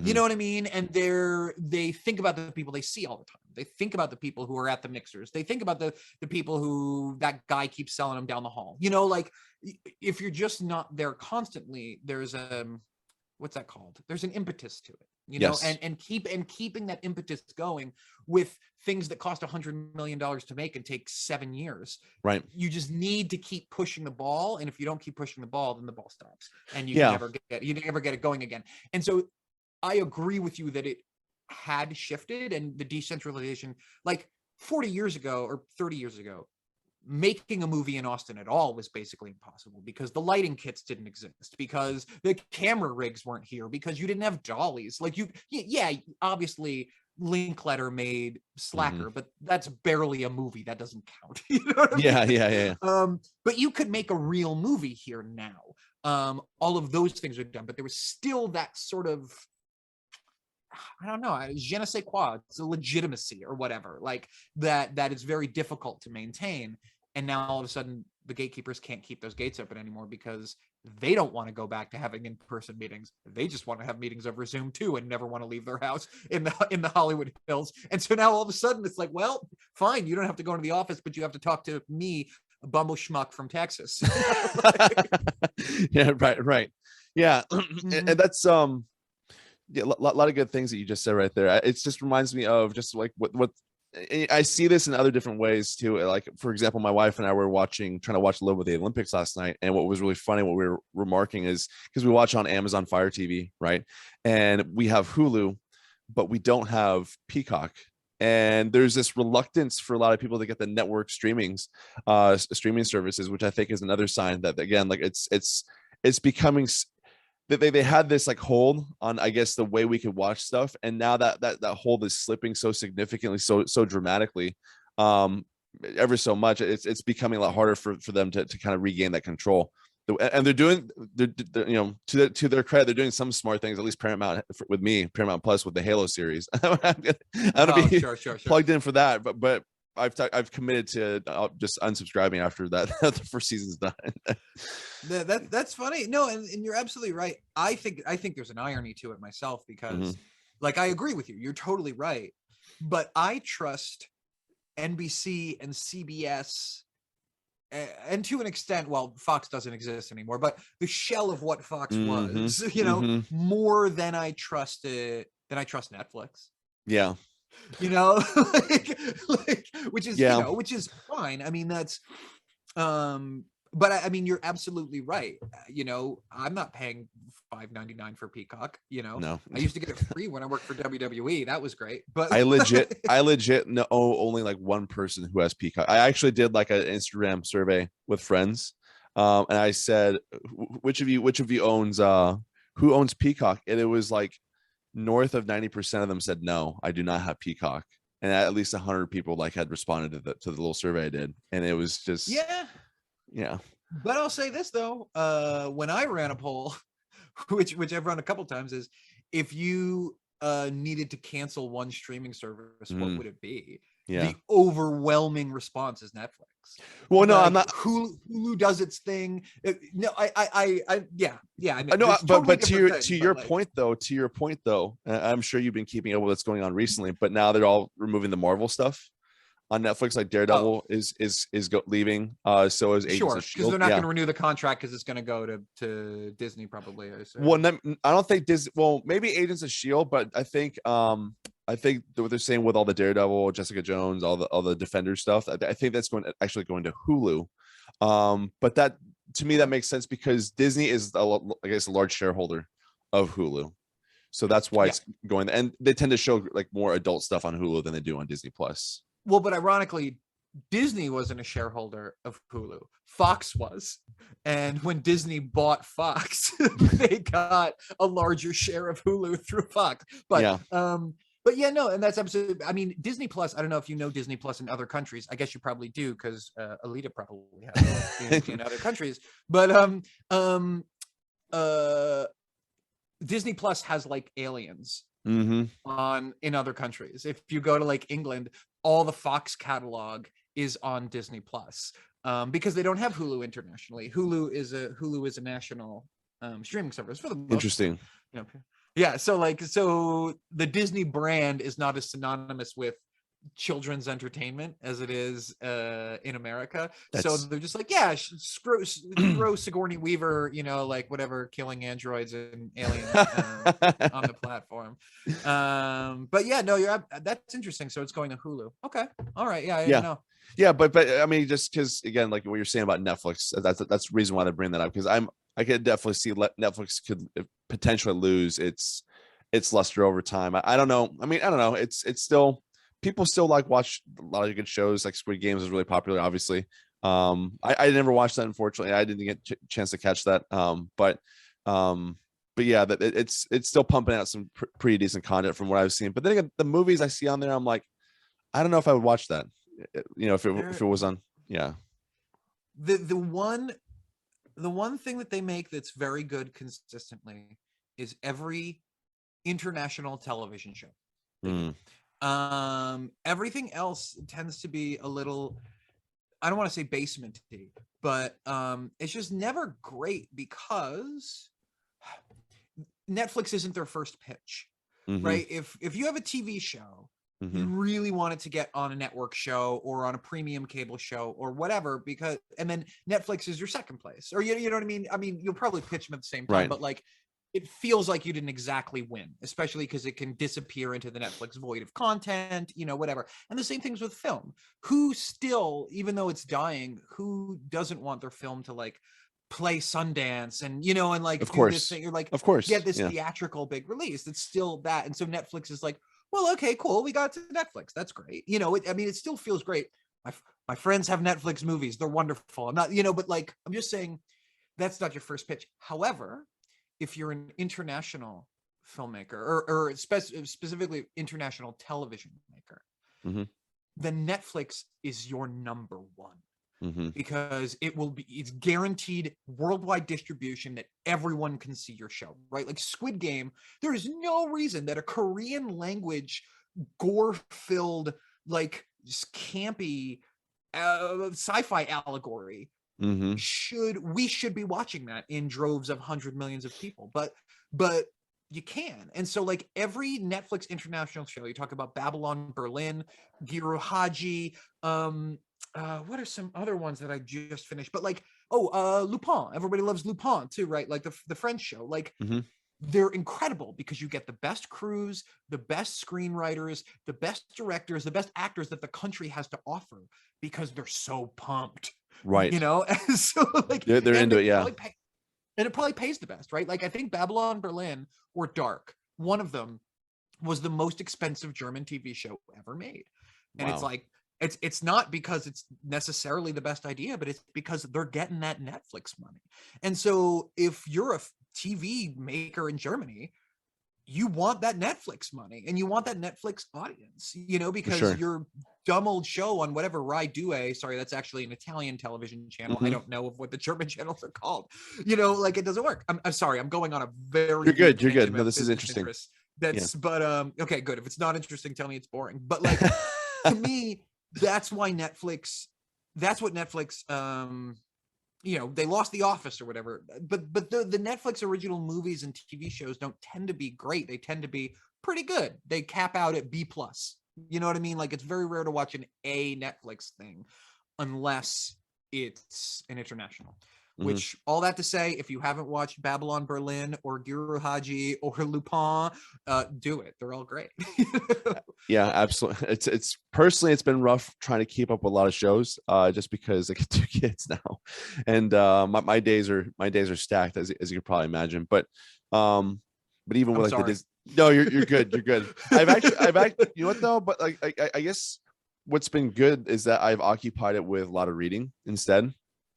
You know what I mean? And they think about the people they see all the time. They think about the people who are at the mixers. They think about the people who that guy keeps selling them down the hall. You know, like if you're just not there constantly, there's what's that called? There's an impetus to it, you know, and keeping that impetus going with things that cost $100 million to make and take 7 years. Right. You just need to keep pushing the ball. And if you don't keep pushing the ball, then the ball stops and you never get it going again. And so I agree with you that it had shifted, and the decentralization, like 40 years ago or 30 years ago, making a movie in Austin at all was basically impossible because the lighting kits didn't exist, because the camera rigs weren't here, because you didn't have dollies. Like obviously Linkletter made Slacker, but that's barely a movie. That doesn't count. You know what I mean? Yeah. But you could make a real movie here now. All of those things are done, but there was still that sort of, I don't know, je ne sais quoi, it's a legitimacy or whatever, like that is very difficult to maintain. And now all of a sudden the gatekeepers can't keep those gates open anymore because they don't want to go back to having in-person meetings. They just want to have meetings over Zoom too and never want to leave their house in the Hollywood Hills. And so now all of a sudden it's like, well, fine, you don't have to go into the office, but you have to talk to me, a bumble schmuck from Texas. Yeah, right. Yeah. And that's a lot of good things that you just said right there. It just reminds me of just like what I see this in other different ways too. Like, for example, my wife and I were trying to watch Live with the Olympics last night. And what was really funny, what we were remarking is, because we watch on Amazon Fire TV, right? And we have Hulu, but we don't have Peacock. And there's this reluctance for a lot of people to get the network streaming services, which I think is another sign that, again, like it's becoming, they had this like hold on, I guess, the way we could watch stuff, and now that hold is slipping so significantly, so dramatically, ever so much. It's becoming a lot harder for them to kind of regain that control. And they're you know, to their credit, they're doing some smart things. At least Paramount with me, Paramount Plus with the Halo series. I'm gonna be sure. Plugged in for that, but I've committed to just unsubscribing after that the first season's done. That's funny. No, and you're absolutely right. I think there's an irony to it myself, because like, I agree with you. You're totally right. But I trust NBC and CBS, and to an extent, well, Fox doesn't exist anymore, but the shell of what Fox was, you know, more than I trust Netflix. Yeah. You know, like which is, you know, which is fine. I mean, that's but I mean, you're absolutely right. You know, I'm not paying $5.99 for Peacock. You know, no, I used to get it free when I worked for WWE. That was great. But I legit know only like one person who has Peacock. I actually did like an Instagram survey with friends, and I said, which of you owns who owns Peacock? And it was like north of 90% of them said no, I do not have Peacock, and at least 100 people like had responded to the little survey I did, and it was just yeah. But I'll say this though, when I ran a poll, which I've run a couple times, is if you needed to cancel one streaming service, what would it be? Yeah. The overwhelming response is Netflix. Well, no, like, I'm not. Hulu does its thing. No, yeah. I mean, know, but to your point though, I'm sure you've been keeping up with what's going on recently. But now they're all removing the Marvel stuff on Netflix, like Daredevil is leaving. So is Agents of because Shield. they're not going to renew the contract because it's going to go to Disney probably. Well, I don't think Disney. Well, maybe Agents of Shield, but I think what they're saying with all the Daredevil, Jessica Jones, all the Defender stuff, I think that's actually going to Hulu. But that, to me, that makes sense because Disney is, I guess, a large shareholder of Hulu, so that's why it's going. And they tend to show like more adult stuff on Hulu than they do on Disney Plus. Well, but ironically, Disney wasn't a shareholder of Hulu. Fox was. And when Disney bought Fox, they got a larger share of Hulu through Fox. But yeah, no, and that's absolutely, I mean, Disney Plus, I don't know if you know Disney Plus in other countries. I guess you probably do because Alita probably has it in other countries. But Disney Plus has like Aliens in other countries. If you go to like England, all the Fox catalog is on Disney Plus because they don't have Hulu internationally. Hulu is a national streaming service for the most. Interesting. Yeah, so the Disney brand is not as synonymous with children's entertainment as it is in America. So they're just like, yeah, throw Sigourney Weaver, like whatever, killing androids and aliens on the platform. But yeah, no, that's interesting. So it's going to Hulu. Okay, all right, yeah, but I mean, just because again, like what you're saying about Netflix, that's the reason why I bring that up, because I could definitely see Netflix could potentially lose its luster over time. I don't know. I mean, I don't know. It's still, people still watch a lot of good shows. Like Squid Games is really popular, obviously. I never watched that, unfortunately. I didn't get a chance to catch that. But yeah, that it's still pumping out some pretty decent content from what I've seen. But then again, the movies I see on there, I'm like, I don't know if I would watch that. If it was on, yeah. The one thing that they make that's very good consistently is every international television show. Everything else tends to be a little, I don't want to say basement-y, but it's just never great because Netflix isn't their first pitch, right? If you have a TV show, you really want it to get on a network show or on a premium cable show or whatever, and then Netflix is your second place, or you know what I mean? I mean, you'll probably pitch them at the same time, but like, it feels like you didn't exactly win, especially because it can disappear into the Netflix void of content, whatever. And the same things with film. Who still, even though it's dying, who doesn't want their film to like play Sundance and, and like, of course, this thing, or like, of course, get this theatrical big release? It's still that. And so Netflix is like, well, okay, cool. We got to Netflix. That's great. I mean, it still feels great. My friends have Netflix movies. They're wonderful. I'm not, but like, I'm just saying that's not your first pitch. However, if you're an international filmmaker or specifically international television maker, then Netflix is your number one. Because it's guaranteed worldwide distribution that everyone can see your show, right? Like Squid Game, there is no reason that a Korean language, gore-filled, like campy sci-fi allegory we should be watching that in droves of 100 millions of people, but you can. And so like every Netflix international show, you talk about Babylon Berlin, Guru Haji, what are some other ones that I just finished? But like, Lupin. Everybody loves Lupin too, right? Like the French show. Like they're incredible because you get the best crews, the best screenwriters, the best directors, the best actors that the country has to offer because they're so pumped. Right. And so like they're into it, yeah. And it probably pays the best, right? Like I think Babylon Berlin or Dark, one of them was the most expensive German TV show ever made. And it's like, it's not because it's necessarily the best idea, but it's because they're getting that Netflix money. And so if you're a TV maker in Germany, you want that Netflix money and you want that Netflix audience, because sure. your dumb old show on whatever Rai Due, sorry, that's actually an Italian television channel. I don't know of what the German channels are called, like it doesn't work. I'm sorry. I'm going on a very You're good. You're tangent good. No, about this is business interesting. interests. But okay, good. If it's not interesting, tell me it's boring. But like, to me, that's what Netflix, they lost The Office or whatever, but the Netflix original movies and TV shows don't tend to be great. They tend to be pretty good. They cap out at B+. You know what I mean? Like, it's very rare to watch an A Netflix thing unless it's an international. Which, all that to say, if you haven't watched Babylon Berlin or Guru Haji or Lupin, do it. They're all great. Yeah, absolutely. It's personally, it's been rough trying to keep up with a lot of shows, just because I get 2 kids now, and my days are stacked, as you could probably imagine. But even with I'm sorry. no, you're good. You're good. I've actually, you know what though? But like, I guess what's been good is that I've occupied it with a lot of reading instead.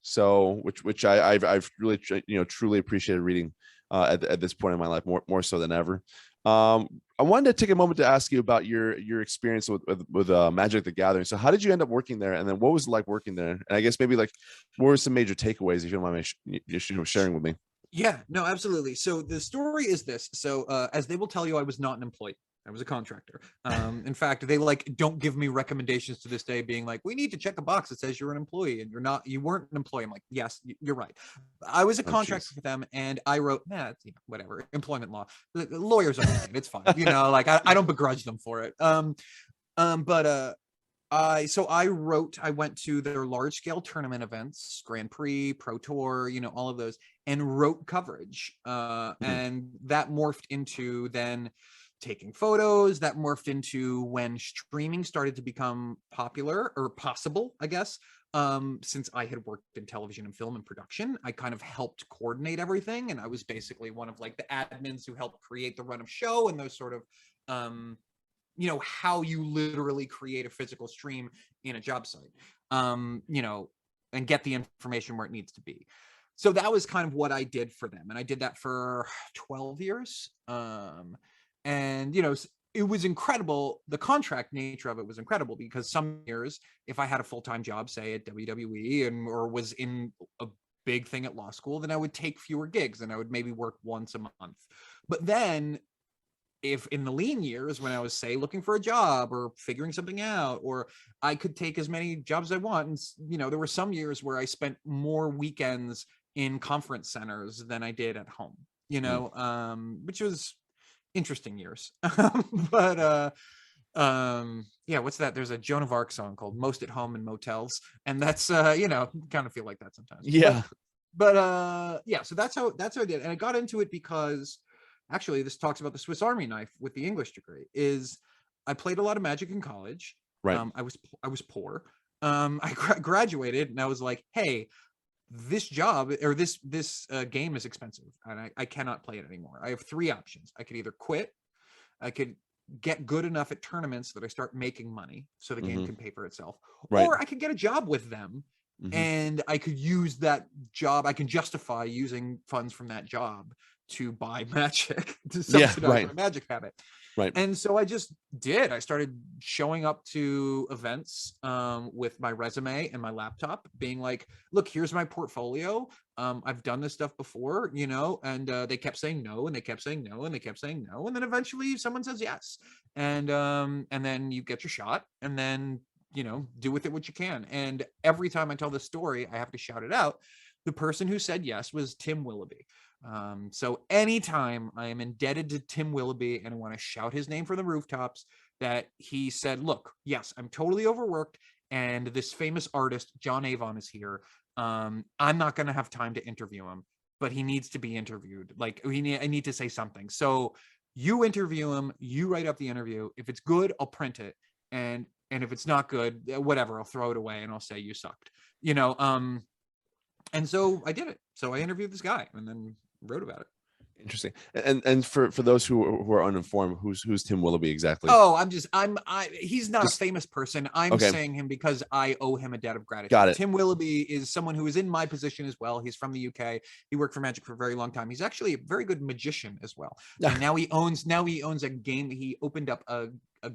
So, which I've really, truly appreciated reading at this point in my life, more so than ever. I wanted to take a moment to ask you about your experience with Magic the Gathering. So how did you end up working there, and then what was it like working there? And I guess maybe like, what were some major takeaways, if you don't mind sharing with me? Yeah, no, absolutely. So the story is this. So as they will tell you, I was not an employee. I was a contractor. In fact, they don't give me recommendations to this day being like, we need to check a box that says you're an employee and you weren't an employee. I'm like, yes, you're right. I was a contractor for them, and I wrote, whatever, employment law. The lawyers understand. It's fine. Like I don't begrudge them for it. I went to their large scale tournament events, Grand Prix, Pro Tour, all of those, and wrote coverage. And that morphed into then taking photos. That morphed into when streaming started to become popular or possible, I guess. Since I had worked in television and film and production, I kind of helped coordinate everything. And I was basically one of like the admins who helped create the run of show and those sort of, how you literally create a physical stream in a job site, and get the information where it needs to be. So that was kind of what I did for them. And I did that for 12 years. And, it was incredible. The contract nature of it was incredible because some years, if I had a full-time job, say at WWE or was in a big thing at law school, then I would take fewer gigs and I would maybe work once a month. But then if in the lean years when I was, say, looking for a job or figuring something out, or I could take as many jobs as I want. And, there were some years where I spent more weekends in conference centers than I did at home, which was interesting years. But what's that? There's a Joan of Arc song called Most at Home in Motels. And that's, kind of feel like that sometimes. Yeah. So that's how I did. And I got into it because actually this talks about the Swiss Army knife with the English degree. Is I played a lot of Magic in college. Right. I was poor. I graduated and I was like, hey, this job or this game is expensive and I cannot play it anymore. I have 3 options. I could either quit, I could get good enough at tournaments that I start making money so the game can pay for itself, or I could get a job with them and I could use that job. I can justify using funds from that job to buy Magic, to subsidize my Magic habit. Right. And so I just did. I started showing up to events with my resume and my laptop being like, look, here's my portfolio. I've done this stuff before, and they kept saying no, and they kept saying no, and they kept saying no. And then eventually someone says yes. And then you get your shot and then, do with it what you can. And every time I tell this story, I have to shout it out. The person who said yes was Tim Willoughby. So anytime I am indebted to Tim Willoughby and I want to shout his name from the rooftops, that he said, look, yes, I'm totally overworked. And this famous artist, John Avon, is here. I'm not going to have time to interview him, but he needs to be interviewed. Like I need to say something. So you interview him, you write up the interview. If it's good, I'll print it. And if it's not good, whatever, I'll throw it away and I'll say you sucked, And so I did it. So I interviewed this guy and then wrote about it. Interesting. And for those who are uninformed, who's Tim Willoughby exactly? Oh, he's not Just, a famous person. I'm okay. saying him because I owe him a debt of gratitude. Got it. Tim Willoughby is someone who is in my position as well. He's from the UK. He worked for Magic for a very long time. He's actually a very good magician as well. And now he owns a game. He opened up a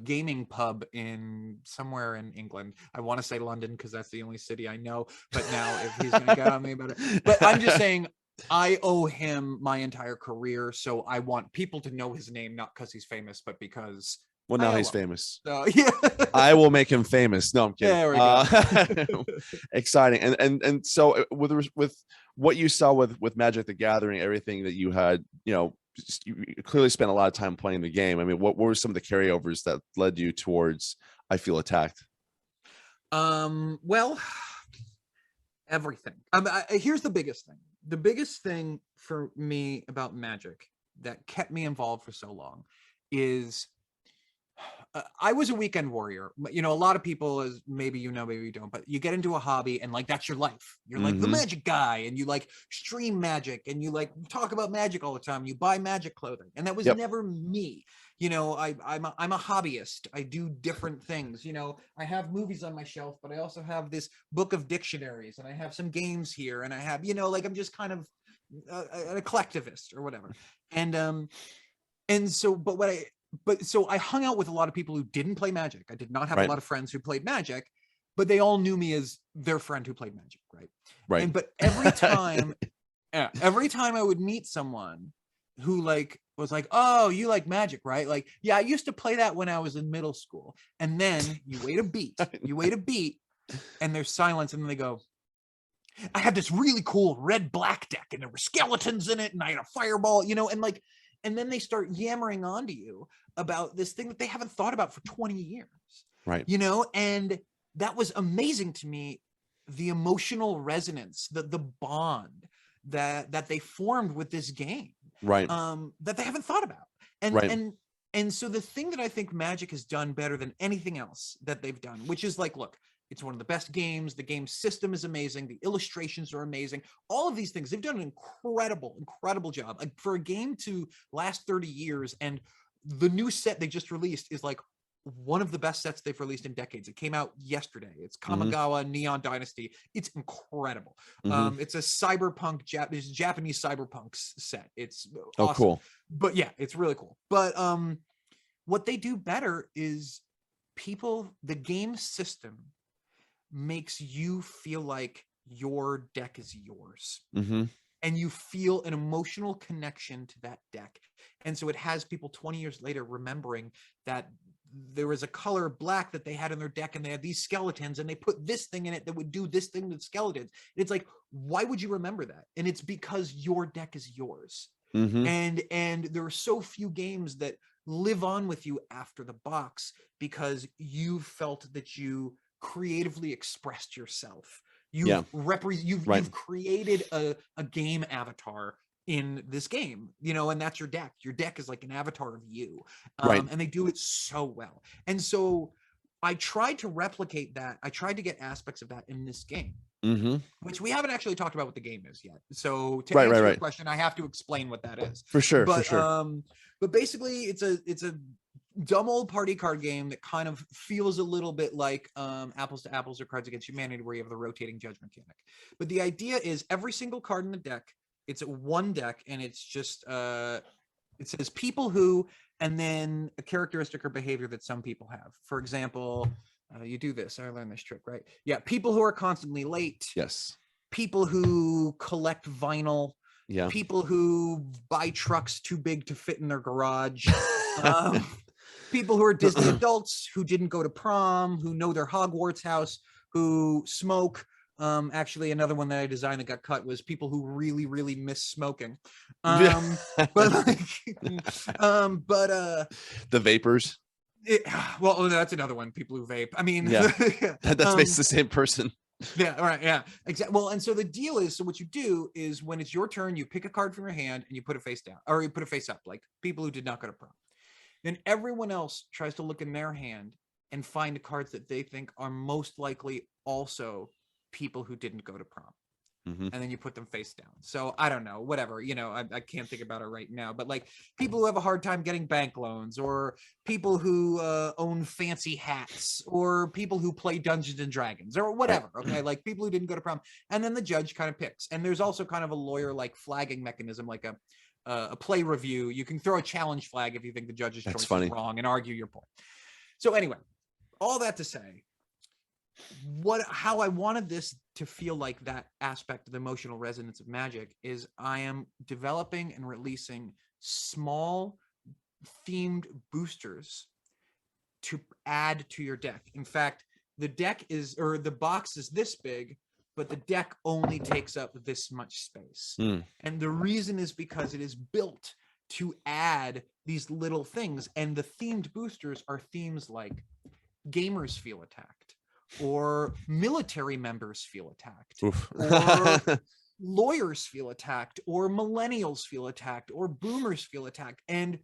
gaming pub in somewhere in England. I want to say London because that's the only city I know. But now if he's gonna get on me about it. But I'm just saying I owe him my entire career, so I want people to know his name, not because he's famous, but because well, now he's famous. So yeah, I will make him famous. No, I'm kidding. There we go. Exciting. And so with what you saw with Magic the Gathering, everything that you had, you clearly spent a lot of time playing the game. I mean, what were some of the carryovers that led you towards I Feel Attacked? Well, everything. Here's the biggest thing. The biggest thing for me about Magic that kept me involved for so long is I was a weekend warrior. A lot of people, as maybe maybe you don't, but you get into a hobby and like that's your life. You're like the Magic guy, and you like stream Magic, and you like talk about Magic all the time. You buy Magic clothing, and that was never me. I'm a hobbyist. I do different things. I have movies on my shelf, but I also have this book of dictionaries, and I have some games here, and I have like I'm just kind of an eclectivist or whatever. So I hung out with a lot of people who didn't play Magic. I did not have a lot of friends who played Magic, but they all knew me as their friend who played Magic, right? But every time I would meet someone who was like, oh, you like Magic, right? Like, yeah, I used to play that when I was in middle school. And then you wait a beat, and there's silence, and then they go, I had this really cool red-black deck, and there were skeletons in it, and I had a fireball, and then they start yammering onto you about this thing that they haven't thought about for 20 years. Right. And that was amazing to me, the emotional resonance, the bond that they formed with this game. Right. That they haven't thought about. And so the thing that I think Magic has done better than anything else that they've done, which is look, it's one of the best games. The game system is amazing. The illustrations are amazing. All of these things, they've done an incredible job. For a game to last 30 years, and the new set they just released is one of the best sets they've released in decades. It came out yesterday. It's Kamigawa Neon Dynasty. It's incredible. It's a cyberpunk, Japanese cyberpunk set. It's awesome. Cool. But yeah, it's really cool. But what they do better is the game system makes you feel like your deck is yours. And you feel an emotional connection to that deck. And so it has people 20 years later remembering that there was a color black that they had in their deck, and they had these skeletons, and they put this thing in it that would do this thing with skeletons. It's like, why would you remember that? And it's because your deck is yours. And there are so few games that live on with you after the box because you felt that you creatively expressed yourself. You've created a game avatar in this game, and that's your deck. Your deck is like an avatar of you. And they do it so well. And so I tried to replicate that. I tried to get aspects of that in this game, which we haven't actually talked about what the game is yet. So to answer your question, I have to explain what that is. For sure. But basically it's a dumb old party card game that kind of feels a little bit like Apples to Apples or Cards Against Humanity, where you have the rotating judge mechanic. But the idea is every single card in the deck, it's one deck, and it's just it says people who, and then a characteristic or behavior that some people have. For example, you do this. I learned this trick, right? Yeah, people who are constantly late. Yes. People who collect vinyl. Yeah. People who buy trucks too big to fit in their garage. People who are Disney adults who didn't go to prom, who know their Hogwarts house, who smoke. Actually, another one that I designed that got cut was people who really, really miss smoking. But the vapors. That's another one. People who vape. I mean, yeah, that's basically the same person. Yeah, all right, yeah, exactly. Well, and so the deal is, so what you do is when it's your turn, you pick a card from your hand and you put it face down, or you put it face up, like people who did not go to prom. Then everyone else tries to look in their hand and find the cards that they think are most likely also people who didn't go to prom. and then you put them face down. So I don't know, whatever, you know, I can't think about it right now, but like people who have a hard time getting bank loans, or people who own fancy hats, or people who play Dungeons and Dragons, or whatever. Okay, like people who didn't go to prom, and then the judge kind of picks. And there's also kind of a lawyer like flagging mechanism, like a play review. You can throw a challenge flag if you think the judge's choice is wrong and argue your point. So anyway, all that to say, how I wanted this to feel like that aspect of the emotional resonance of Magic is I am developing and releasing small themed boosters to add to your deck. In fact, the box is this big, but the deck only takes up this much space. And the reason is because it is built to add these little things. And the themed boosters are themes like gamers feel attacked, or military members feel attacked, or lawyers feel attacked, or millennials feel attacked, or boomers feel attacked. And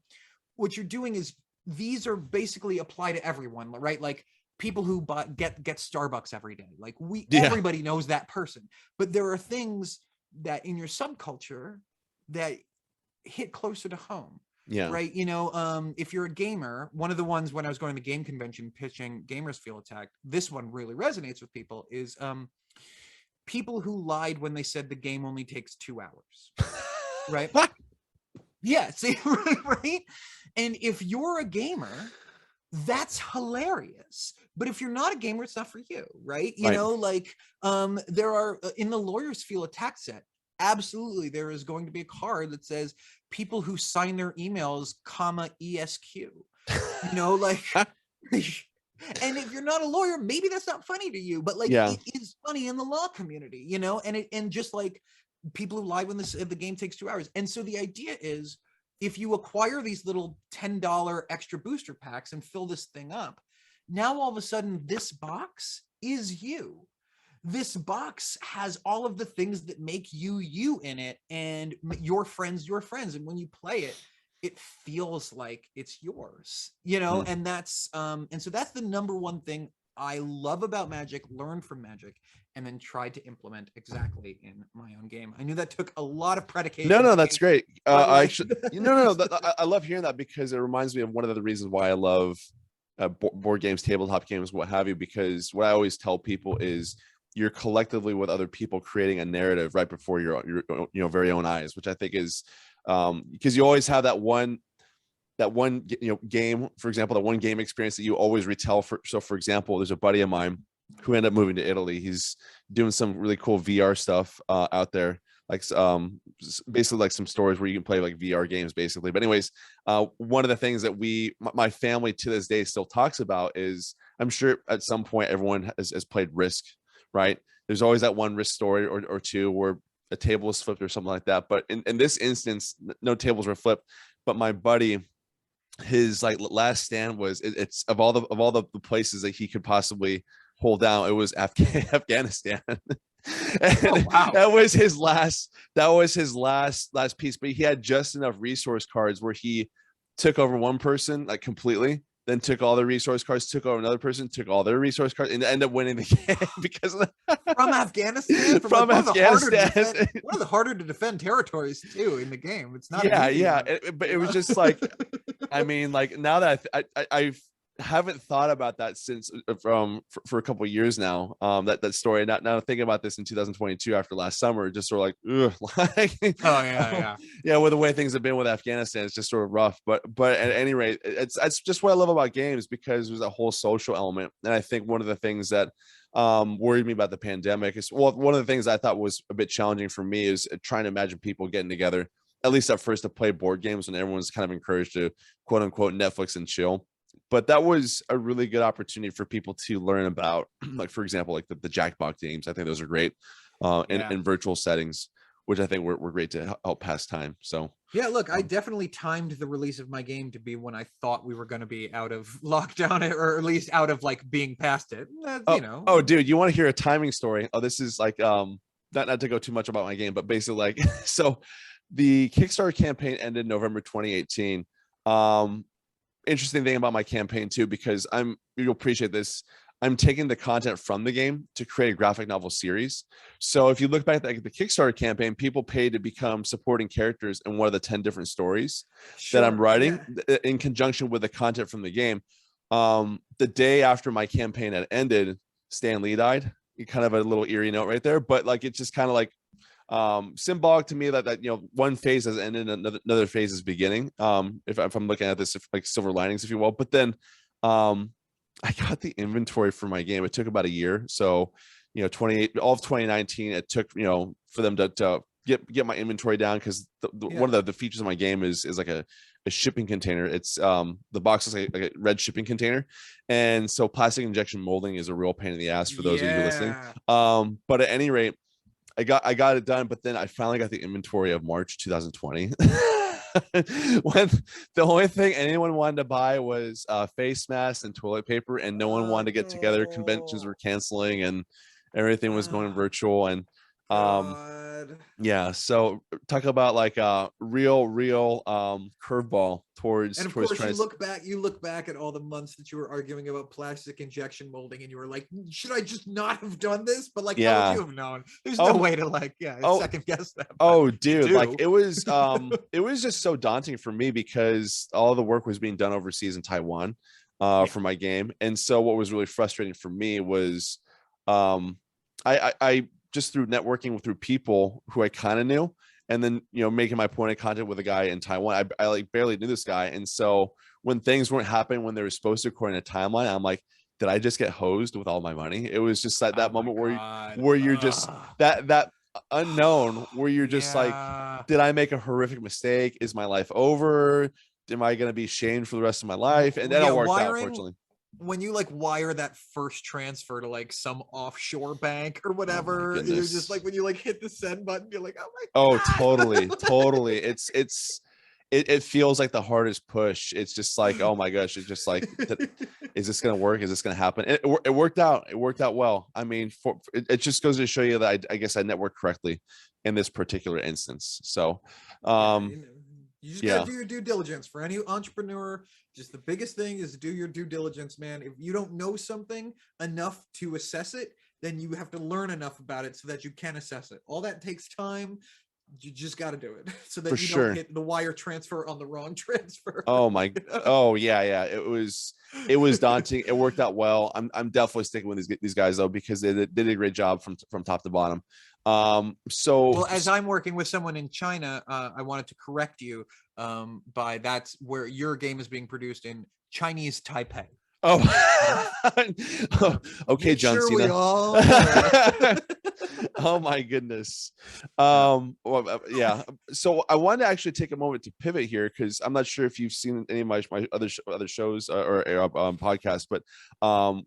what you're doing is these are basically apply to everyone, right? Like people who get Starbucks every day. Like everybody knows that person. But there are things that in your subculture that hit closer to home. Yeah. Right. You know, if you're a gamer, one of the ones when I was going to the game convention pitching gamers feel attacked, this one really resonates with people, is people who lied when they said the game only takes 2 hours. Right. Yeah. See, right. And if you're a gamer, that's hilarious. But if you're not a gamer, it's not for you. Right. You know, like there are in the lawyers feel attacked set. Absolutely, there is going to be a card that says people who sign their emails, ESQ. You know, like, and if you're not a lawyer, maybe that's not funny to you, but like it is funny in the law community, you know, and just like people who lie when the game takes 2 hours. And so the idea is, if you acquire these little $10 extra booster packs and fill this thing up, now all of a sudden this box is you. This box has all of the things that make you in it, and your friends. And when you play it, it feels like it's yours, you know? And that's, and so that's the number one thing I love about Magic, learned from Magic, and then tried to implement exactly in my own game. I knew that took a lot of predication. No, that's great. I actually, I love hearing that, because it reminds me of one of the reasons why I love board games, tabletop games, what have you, because what I always tell people is, you're collectively with other people creating a narrative right before your very own eyes, which I think is because you always have that one game, for example, that one game experience that you always retell. For example, there's a buddy of mine who ended up moving to Italy. He's doing some really cool VR stuff out there, like basically like some stores where you can play like VR games basically. But anyways, one of the things that my family to this day still talks about is, I'm sure at some point everyone has played Risk. Right. There's always that one Risk story or two where a table was flipped or something like that. But in this instance, no tables were flipped. But my buddy, his like last stand was it's of all the places that he could possibly hold down, it was Afghanistan. And wow. That was his last piece. But he had just enough resource cards where he took over one person like completely, then took all the resource cards, took over another person, took all their resource cards, and ended up winning the game because of from Afghanistan. From Afghanistan, one of the harder to defend territories too in the game. It's not. Yeah. But it was just like, I mean, like now that I've haven't thought about that since for a couple of years now. That story. Now thinking about this in 2022 after last summer, just sort of like, yeah. With the way things have been with Afghanistan, it's just sort of rough. But at any rate, it's just what I love about games, because there's a whole social element. And I think one of the things that worried me about the pandemic is, well, one of the things I thought was a bit challenging for me is trying to imagine people getting together, at least at first, to play board games when everyone's kind of encouraged to quote unquote Netflix and chill. But that was a really good opportunity for people to learn about, like, for example, like the Jackbox games. I think those are great in virtual settings, which I think were great to help pass time. So yeah, look, I definitely timed the release of my game to be when I thought we were going to be out of lockdown, or at least out of like being past it. Oh, dude, you want to hear a timing story? Oh, this is like not to go too much about my game, but basically like so the Kickstarter campaign ended November 2018. Interesting thing about my campaign too, because you'll appreciate this. I'm taking the content from the game to create a graphic novel series. So if you look back at the Kickstarter campaign, people paid to become supporting characters in one of the 10 different stories that I'm writing in conjunction with the content from the game. The day after my campaign had ended, Stan Lee died. Kind of a little eerie note right there, but like it's just kind of like symbolic to me that you know, one phase has ended, another phase is beginning. If I'm looking at this, if like silver linings, if you will. But then I got the inventory for my game. It took about a year. So, you know, all of 2019, it took, you know, for them to get my inventory down, because one of the features of my game is like a shipping container. It's the box is like a red shipping container, and so plastic injection molding is a real pain in the ass for those of you listening. But at any rate, I got it done. But then I finally got the inventory of March 2020. When the only thing anyone wanted to buy was face masks and toilet paper, and no one wanted to get together. Conventions were canceling and everything was going virtual. And yeah, so talk about like a real curveball towards, and of course you look back at all the months that you were arguing about plastic injection molding, and you were like, should I just not have done this? But like, how would you have known? There's no way to like second guess that. Oh dude, like it was just so daunting for me, because all the work was being done overseas in Taiwan for my game. And so what was really frustrating for me was I just through networking through people who I kind of knew, and then, you know, making my point of contact with a guy in Taiwan. I like barely knew this guy. And so when things weren't happening when they were supposed to according to timeline, I'm like, did I just get hosed with all my money? It was just that moment where you're just that unknown, where you're just like, did I make a horrific mistake? Is my life over? Am I going to be shamed for the rest of my life? And that all worked out, fortunately. When you like wire that first transfer to like some offshore bank or whatever, you're just like, when you like hit the send button, you're like, oh my God. Totally. It feels like the hardest push. It's just like, oh my gosh, it's just like, is this gonna work? Is this gonna happen? It worked out. It worked out well. I mean, it just goes to show you that I guess I networked correctly in this particular instance. So you just gotta do your due diligence. For any entrepreneur, just the biggest thing is do your due diligence, man. If you don't know something enough to assess it, then you have to learn enough about it so that you can assess it. All that takes time. You just got to do it so that you don't hit the wire transfer on the wrong transfer. Oh my, yeah. It was daunting. It worked out well. I'm definitely sticking with these guys though, because they did a great job from top to bottom. Well, as I'm working with someone in China, I wanted to correct you by that's where your game is being produced, in Chinese Taipei. Oh, okay, John Cena. Oh my goodness. Well, yeah. So I wanted to actually take a moment to pivot here, because I'm not sure if you've seen any of my other shows or podcasts, but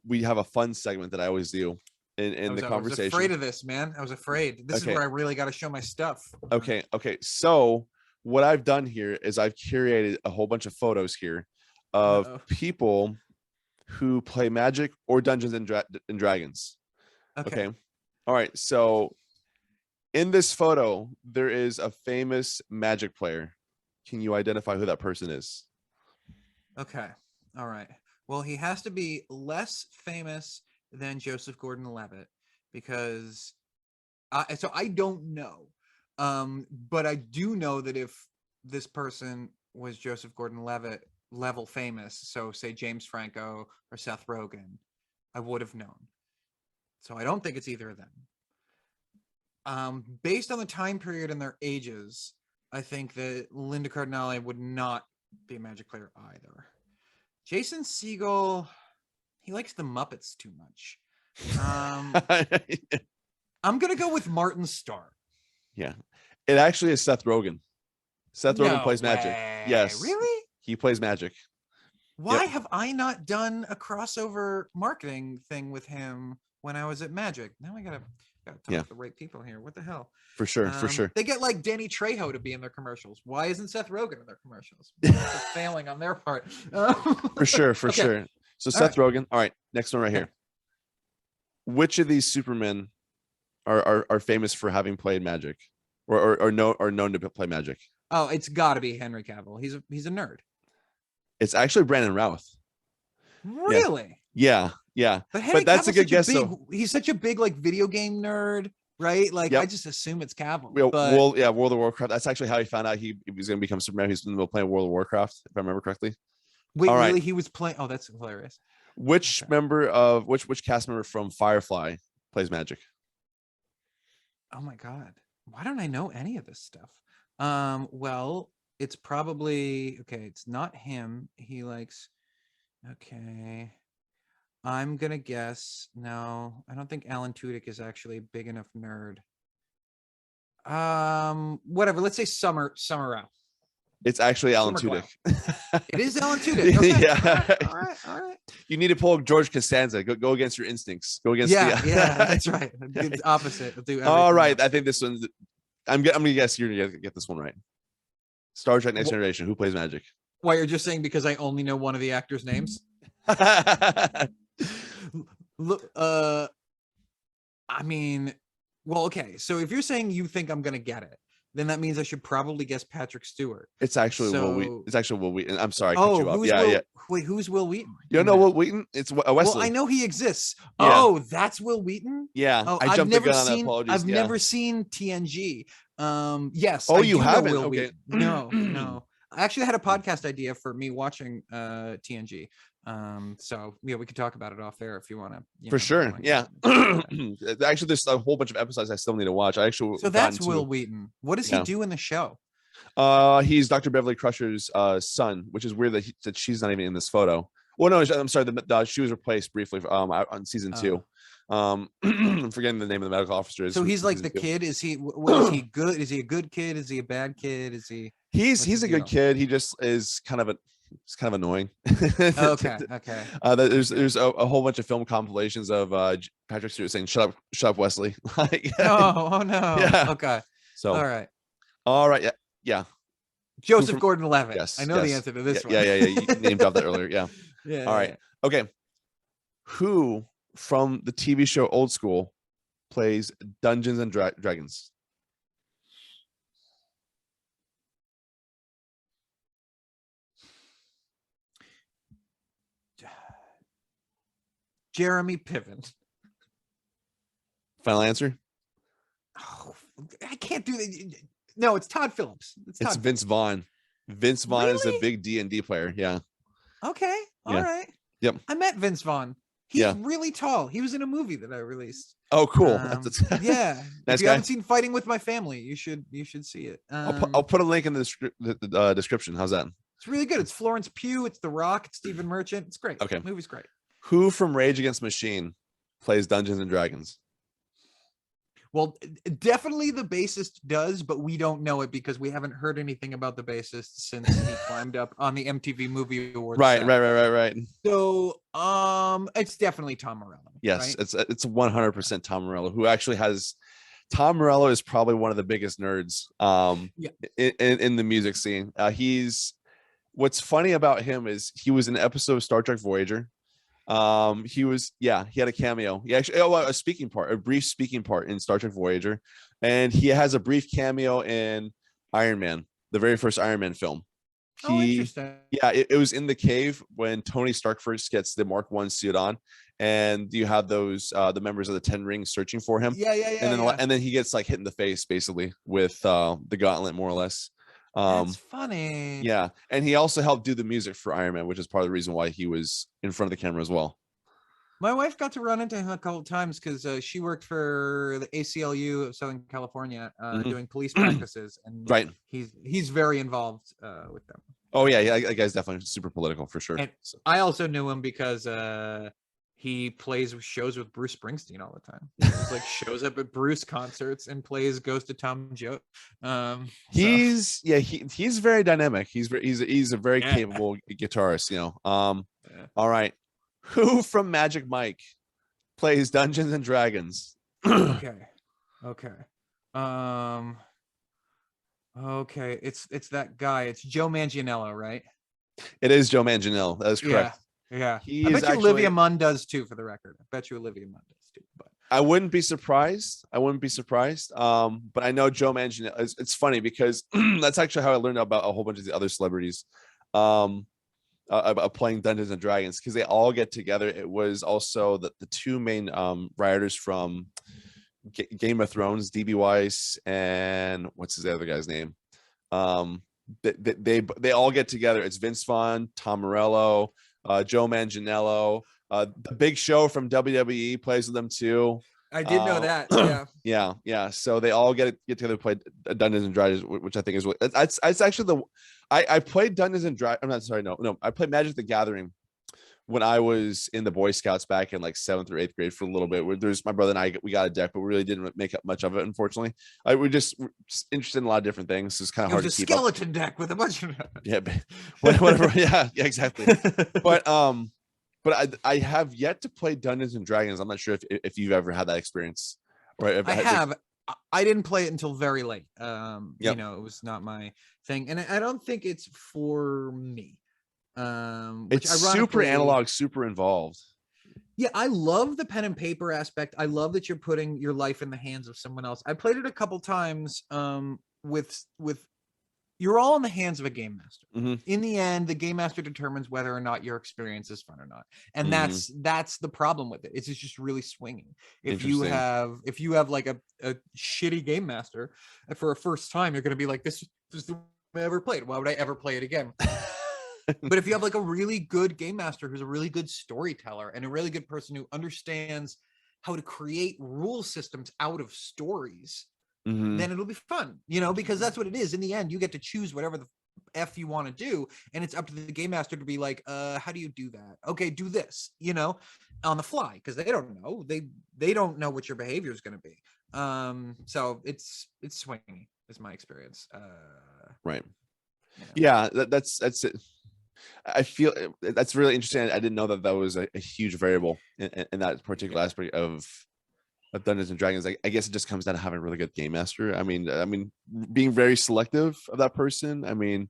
we have a fun segment that I always do in the conversation. I was afraid of this, man. I was afraid. This is where I really got to show my stuff. Okay. So what I've done here is I've curated a whole bunch of photos here of people who play Magic or Dungeons and Dragons. Okay. All right. So in this photo, there is a famous Magic player. Can you identify who that person is? Okay. All right. Well, he has to be less famous than Joseph Gordon-Levitt, because so I don't know. But I do know that if this person was Joseph Gordon-Levitt level famous, so say James Franco or Seth Rogen, I would have known. So I don't think it's either of them. Based on the time period and their ages, I think that Linda Cardinale would not be a Magic player either. Jason Segel, he likes the Muppets too much. I'm gonna go with Martin Starr. Yeah, it actually is Seth Rogen. Seth Rogen plays Magic. Yes, really? He plays Magic. Why have I not done a crossover marketing thing with him when I was at Magic? Now I gotta talk to the right people here. What the hell? For sure. They get like Danny Trejo to be in their commercials. Why isn't Seth Rogen in their commercials? Failing on their part. For sure. So Seth Rogen. All right, next one right here. Which of these Supermen are famous for having played Magic, or known to play Magic? Oh, it's got to be Henry Cavill. He's a nerd. It's actually Brandon Routh. Really? Yeah. Yeah, But Henry that's a Cavill's good guess. He's such a big like video game nerd, right? Like Yep. I just assume it's Cavill. World But of Warcraft. That's actually how he found out he was going to become Superman. He's been playing World of Warcraft, if I remember correctly. wait, All right. really? He was playing. Oh, that's hilarious. Which member of which cast member from Firefly plays Magic? Oh my God. Why don't I know any of this stuff? Well, it's probably okay. It's not him. He likes, okay. I'm gonna guess. No, I don't think Alan Tudyk is actually a big enough nerd. Whatever. Let's say Summer Rao. It's actually Alan Tudyk. It is Alan Tudyk. Okay. Yeah. All right. You need to pull up George Costanza. Go against your instincts. Go against yeah, that's right. It's opposite. All right. I think this one. I'm gonna guess you're gonna get this one right. Star Trek Next Generation. Who plays Magic? Why, you're just saying because I only know one of the actors' names? Look, I mean, well, okay. So if you're saying you think I'm gonna get it, then that means I should probably guess Patrick Stewart. It's actually Will Wheaton. It's actually Will Wheaton. I'm sorry. I cut you off. Yeah. Wait, who's Will Wheaton? You don't know Will Wheaton? It's Wesley. Well, I know he exists. Yeah. Oh, that's Will Wheaton. Yeah. Oh, I jumped the gun on that. Apologies. I've never seen TNG. Yes. Oh, I you haven't? Will Okay. Wheaton. No. I actually had a podcast idea for me watching TNG. So yeah, we could talk about it off air if you want to. For sure. Yeah. Actually, there's a whole bunch of episodes I still need to watch. So that's Will Wheaton. What does he do in the show? He's Dr. Beverly Crusher's son, which is weird that she's not even in this photo. Well, no, I'm sorry. She was replaced briefly on season 2. I'm forgetting the name of the medical officer. So he's like the kid. Is he? Is he good? Is he a good kid? Is he a bad kid? Is he? He's a good kid. He just is kind of annoying. Okay. There's a whole bunch of film compilations of Patrick Stewart saying "Shut up, Wesley." Like, oh no. Yeah. Okay. So all right. Yeah. Joseph Gordon-Levitt. Yes. I know the answer to this one. Yeah. You named off that earlier. Yeah. Yeah. All right. Okay. Who from the TV show Old School plays Dungeons and Dragons? Jeremy Piven. Final answer? Oh, I can't do that. No, it's Todd Phillips. It's Vince Vaughn. Vince Vaughn really? is a big D&D player. Yeah. Okay. All right. Yep. I met Vince Vaughn. He's really tall. He was in a movie that I released. Oh, cool. Yeah. Nice if you guy. haven't seen Fighting with My Family, you should see it. I'll put a link in the description. How's that? It's really good. It's Florence Pugh. It's The Rock. It's Stephen Merchant. It's great. Okay. The movie's great. Who from Rage Against the Machine plays Dungeons and Dragons? Well, definitely the bassist does, but we don't know it because we haven't heard anything about the bassist since he climbed up on the MTV Movie Awards. Right. So, it's definitely Tom Morello. Yes, right? it's 100% Tom Morello, who actually has. Tom Morello is probably one of the biggest nerds in the music scene. What's funny about him is he was in an episode of Star Trek Voyager. He had a cameo. He actually a brief speaking part in Star Trek Voyager, and he has a brief cameo in Iron Man, the very first Iron Man film. Interesting. Yeah, it was in the cave when Tony Stark first gets the Mark I suit on, and you have those the members of the Ten Rings searching for him. And then he gets like hit in the face basically with the gauntlet, more or less. That's funny. Yeah, and he also helped do the music for Iron Man, which is part of the reason why he was in front of the camera as well. My wife got to run into him a couple of times because she worked for the ACLU of Southern California doing police practices, and he's very involved with them. Oh yeah, that guy's definitely super political for sure. And I also knew him because he plays shows with Bruce Springsteen all the time. He like shows up at Bruce concerts and plays Goes to Tom Joad. He's very dynamic. He's a very capable guitarist, you know. All right. Who from Magic Mike plays Dungeons and Dragons? Okay. It's that guy. It's Joe Manganiello, right? It is Joe Manganiello. That is correct. Yeah. I bet you Olivia Munn does too, for the record. I bet you Olivia Munn does too. But I wouldn't be surprised. But I know Joe Manganiello. It's funny because that's actually how I learned about a whole bunch of the other celebrities. playing Dungeons and Dragons, because they all get together. It was also the two main writers from Game of Thrones, DB Weiss, and what's his other guy's name? They all get together. It's Vince Vaughn, Tom Morello, Joe Manganiello. The Big Show from WWE plays with them too. I did know that. Yeah. So they all get together to play Dungeons and Dragons, which I think is it's actually I played Dungeons and Dragons. I'm not sorry, no. I played Magic the Gathering when I was in the Boy Scouts back in like 7th or 8th grade for a little bit. There's my brother and I, we got a deck, but we really didn't make up much of it, unfortunately. We're just interested in a lot of different things. It's kind of hard to keep up. It was a skeleton deck with a bunch of whatever. yeah, exactly. But I have yet to play Dungeons and Dragons. I'm not sure if you've ever had that experience. Right? I have. I didn't play it until very late. Yep. You know, it was not my thing, and I don't think it's for me. It's super analog, super involved. Yeah, I love the pen and paper aspect. I love that you're putting your life in the hands of someone else. I played it a couple times with you're all in the hands of a game master. Mm-hmm. In the end, the game master determines whether or not your experience is fun or not. And that's the problem with it. It's just really swinging. If you have like a shitty game master for a first time, you're going to be like, this is the way I ever played. Why would I ever play it again? But if you have like a really good game master who's a really good storyteller and a really good person who understands how to create rule systems out of stories, then it'll be fun, you know, because that's what it is. In the end, you get to choose whatever the F you want to do. And it's up to the game master to be like, how do you do that? Okay, do this, you know, on the fly, because they don't know. They don't know what your behavior is going to be. So it's swingy is my experience. Right. You know. Yeah, that's it. I feel that's really interesting. I didn't know that was a huge variable in that particular aspect of Dungeons and Dragons. I guess it just comes down to having a really good game master. I mean, being very selective of that person. I mean,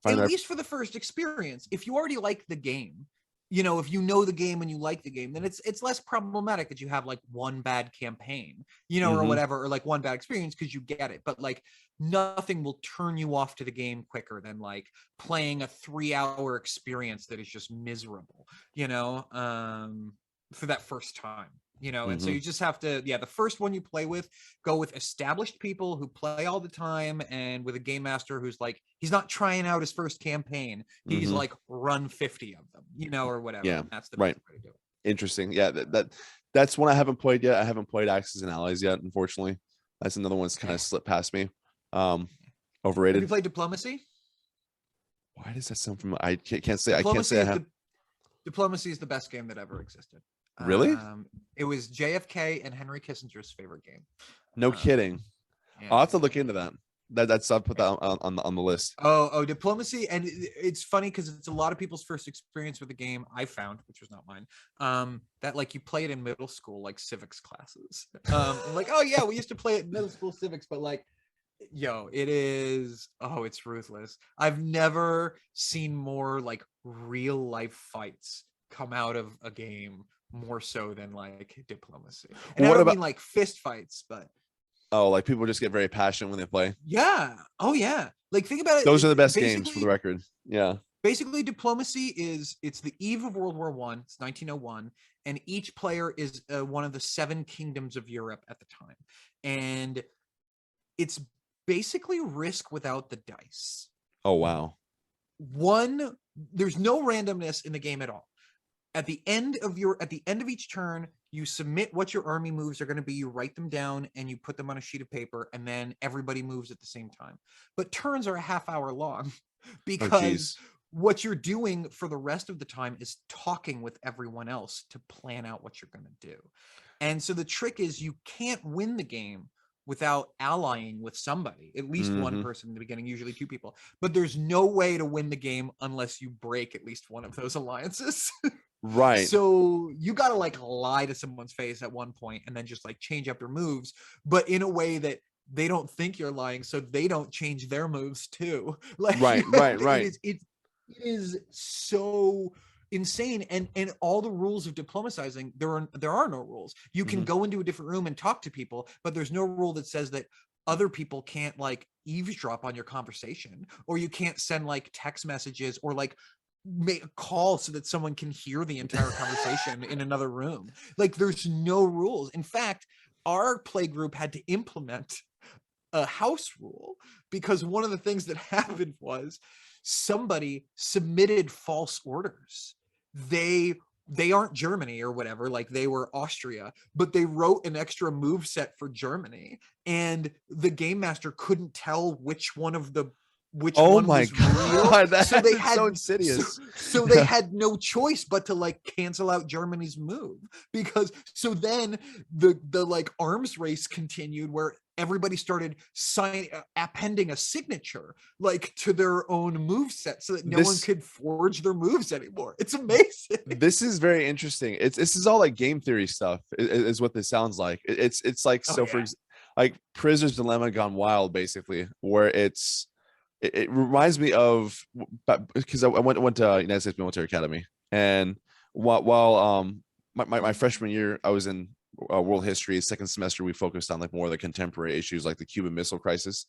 at least for the first experience, if you already like the game, you know, if you know the game and you like the game, then it's less problematic that you have like one bad campaign, you know, or whatever, or like one bad experience because you get it. But like nothing will turn you off to the game quicker than like playing a 3-hour experience that is just miserable, you know, for that first time. You know, and so you just have to, the first one you play with, go with established people who play all the time, and with a game master who's like, he's not trying out his first campaign. He's like run 50 of them, you know, or whatever. Yeah, that's the best way to do it. Interesting. Yeah, that's one I haven't played yet. I haven't played Axes and Allies yet, unfortunately. That's another one's kind of slipped past me. Overrated. Have you played Diplomacy? Why does that sound familiar? I can't say I have. Diplomacy is the best game that ever existed. Really? It was JFK and Henry Kissinger's favorite game. No kidding. Yeah. I'll have to look into that. That's I'll put that on the list. Oh, Diplomacy, and it's funny because it's a lot of people's first experience with the game. I found, which was not mine, that like you play it in middle school, like civics classes. Like, oh yeah, we used to play it in middle school civics, but like, it's ruthless. I've never seen more like real life fights come out of a game more so than like Diplomacy. And I don't mean like fist fights, but like people just get very passionate when they play. Yeah. Oh yeah. Like think about it. Those are the best games, for the record. Yeah. Basically, Diplomacy it's the eve of World War I. It's 1901, and each player is one of the 7 kingdoms of Europe at the time, and it's basically Risk without the dice. Oh wow. There's no randomness in the game at all. At the end of each turn, you submit what your army moves are going to be. You write them down and you put them on a sheet of paper, and then everybody moves at the same time. But turns are a half hour long because what you're doing for the rest of the time is talking with everyone else to plan out what you're going to do. And so the trick is you can't win the game without allying with somebody, at least one person in the beginning, usually 2 people. But there's no way to win the game unless you break at least one of those alliances. Right. So you got to like lie to someone's face at one point and then just like change up your moves, but in a way that they don't think you're lying, so they don't change their moves too. Like right. It is so insane, and all the rules of diplomatizing, there are no rules. You can go into a different room and talk to people, but there's no rule that says that other people can't like eavesdrop on your conversation, or you can't send like text messages, or like make a call so that someone can hear the entire conversation in another room. Like there's no rules. In fact, our play group had to implement a house rule because one of the things that happened was somebody submitted false orders. They aren't Germany or whatever, like they were Austria, but they wrote an extra move set for Germany, and the game master couldn't tell which one was real. So they had so insidious. So they had no choice but to like cancel out Germany's move, because so then the like arms race continued where everybody started appending a signature like to their own move set so that no one could forge their moves anymore. It's amazing. This is very interesting. This is all like game theory stuff is what this sounds like. It's like, like Prisoner's Dilemma gone wild, basically, where it reminds me of, because I went to United States Military Academy, and while my freshman year I was in world history. Second semester we focused on like more of the contemporary issues like the Cuban Missile Crisis,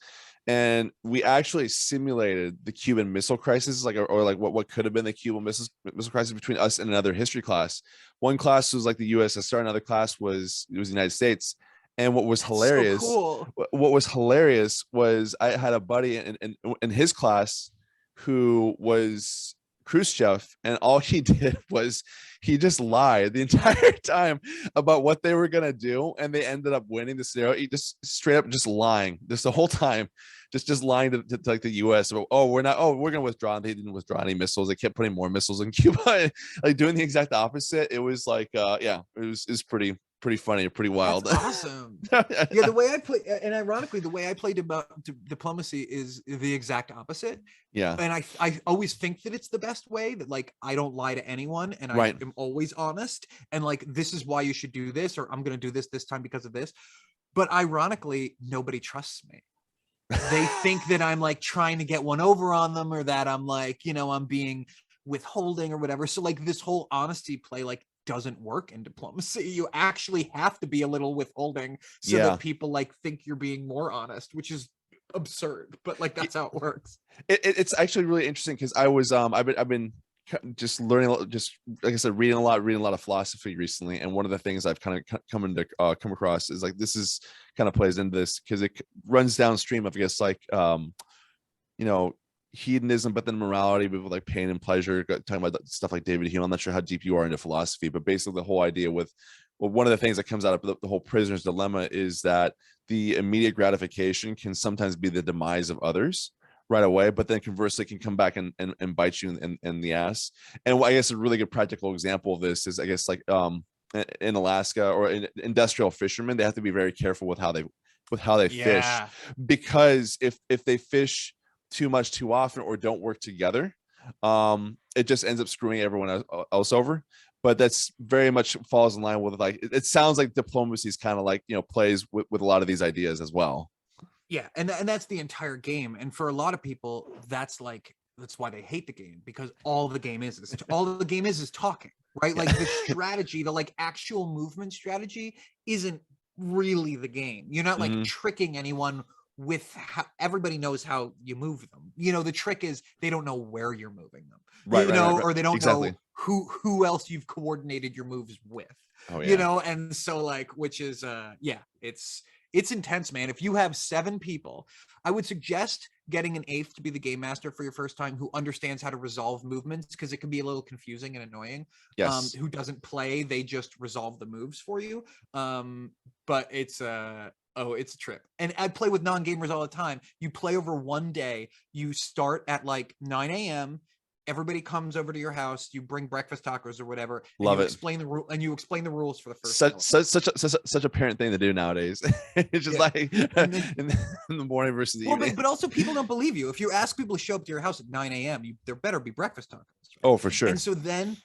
and we actually simulated the Cuban Missile Crisis, like or like what could have been the Cuban Missile Crisis between us and another history class. One class was like the USSR, another class was the United States. And what was hilarious, what was hilarious was I had a buddy in his class who was Khrushchev, and all he did was he just lied the entire time about what they were gonna do, and they ended up winning the scenario. He just straight up just lying just the whole time, just lying to like the U.S. about, we're gonna withdraw, and they didn't withdraw any missiles. They kept putting more missiles in Cuba, like doing the exact opposite. It was like it was pretty funny, pretty wild. That's awesome. Yeah, the way I play, and ironically, the way I played about diplomacy is the exact opposite. Yeah. And I always think that it's the best way, that like I don't lie to anyone, and I am always honest, and like this is why you should do this, or I'm gonna do this time because of this. But ironically, nobody trusts me. They think that I'm like trying to get one over on them, or that I'm like, I'm being withholding or whatever. So like this whole honesty play like doesn't work in diplomacy. You actually have to be a little withholding so that people like think you're being more honest, which is absurd, but like that's how it works. It's actually really interesting because I was I've been just learning, just like I said, reading a lot of philosophy recently, and one of the things I've kind of come across is like this is kind of plays into this because it runs downstream of, I guess, like hedonism, but then morality with like pain and pleasure, talking about stuff like David Hume. I'm not sure how deep you are into philosophy, but basically the whole idea with, well, one of the things that comes out of the whole prisoner's dilemma is that the immediate gratification can sometimes be the demise of others right away, but then conversely can come back and bite you in the ass. And I guess a really good practical example of this is, I guess, like in Alaska or in industrial fishermen, they have to be very careful with how they fish, because if they fish too much too often or don't work together, it just ends up screwing everyone else over. But that's very much falls in line with, like, it sounds like diplomacy is kind of like, plays with a lot of these ideas as well. Yeah, and that's the entire game. And for a lot of people, that's why they hate the game, because all the game is talking, right? Like the strategy, the like actual movement strategy isn't really the game. You're not like tricking anyone with how everybody knows how you move them. The trick is they don't know where you're moving them, right. Or they don't know who else you've coordinated your moves with. And so like, which is it's intense, man. If you have 7 people, I would suggest getting an 8th to be the game master for your first time, who understands how to resolve movements, because it can be a little confusing and annoying. Yes. Who doesn't play, they just resolve the moves for you. But it's it's a trip. And I play with non-gamers all the time. You play over one day. You start at like 9 a.m. Everybody comes over to your house. You bring breakfast tacos or whatever. Love it. Explain the rule, and you explain the rules for the first. Such a parent thing to do nowadays. It's just like in the morning versus the evening. But also people don't believe you. If you ask people to show up to your house at 9 a.m., there better be breakfast tacos. Right? Oh, for sure. And so then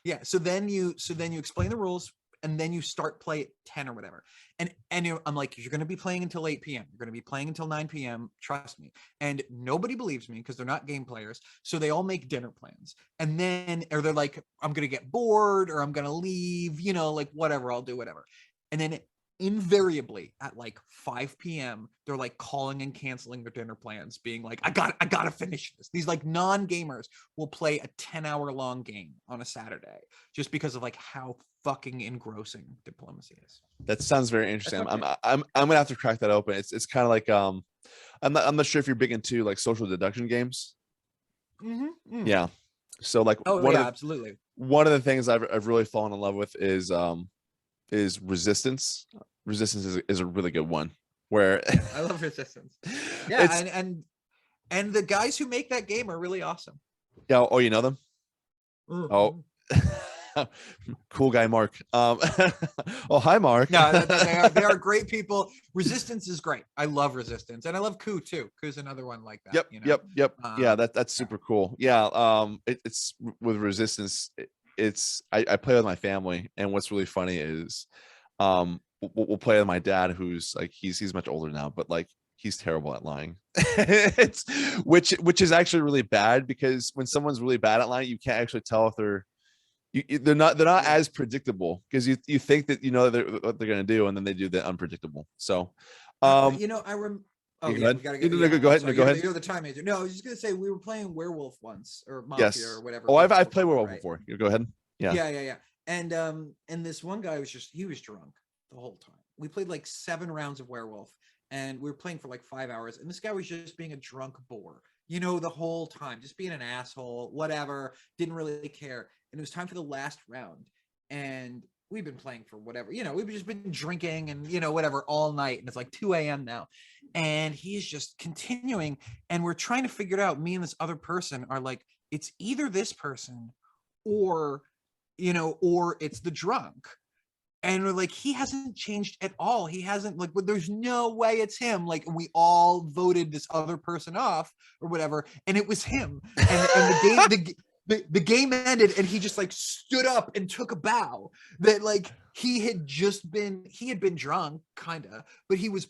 you explain the rules. And then you start play at 10 or whatever. And I'm like, you're going to be playing until 8 p.m. You're going to be playing until 9 p.m. Trust me. And nobody believes me because they're not game players. So they all make dinner plans. And then, or they're like, I'm going to get bored, or I'm going to leave, like whatever, I'll do whatever. And then invariably at like 5 p.m. they're like calling and canceling their dinner plans, being like, I gotta finish this. These like non-gamers will play a 10-hour long game on a Saturday just because of like how fucking engrossing diplomacy is. That sounds very interesting. I'm gonna have to crack that open. It's kind of like I'm not sure if you're big into like social deduction games. Yeah. So like absolutely. One of the things I've really fallen in love with is Resistance. Resistance is a really good one where I love Resistance. Yeah, and the guys who make that game are really awesome. Yeah. Oh, you know them? Oh. Cool guy Mark. Oh, hi Mark. No, they are great people. Resistance is great. I love Resistance, and I love Coup too. Coup's another one like that. Yep. Yeah, that's super cool. Yeah. It's with Resistance. I play with my family, and what's really funny is, we'll play with my dad, who's like he's much older now, but like he's terrible at lying. It's which is actually really bad, because when someone's really bad at lying, you can't actually tell if they're not as predictable, because you think that you know what they're gonna do, and then they do the unpredictable. So you know, go ahead. Go ahead. You're the time agent. No, I was just gonna say we were playing Werewolf once, or Mafia, or whatever. Oh, I've played Werewolf before. You go ahead. Yeah. And this one guy he was drunk the whole time. We played like 7 rounds of Werewolf, and we were playing for like 5 hours, and this guy was just being a drunk bore, you know, the whole time, just being an asshole, whatever, didn't really care. And it was time for the last round, and we've been playing for whatever, you know, we've just been drinking and, you know, whatever all night, and it's like 2 a.m. now, and he's just continuing, and we're trying to figure it out. Me and this other person are like, it's either this person or, you know, or it's the drunk. And we're like, he hasn't changed at all. He hasn't, like, but there's no way it's him. Like, and we all voted this other person off or whatever, and it was him. And the game ended, and he just like stood up and took a bow. That like he had been drunk, kinda, but he was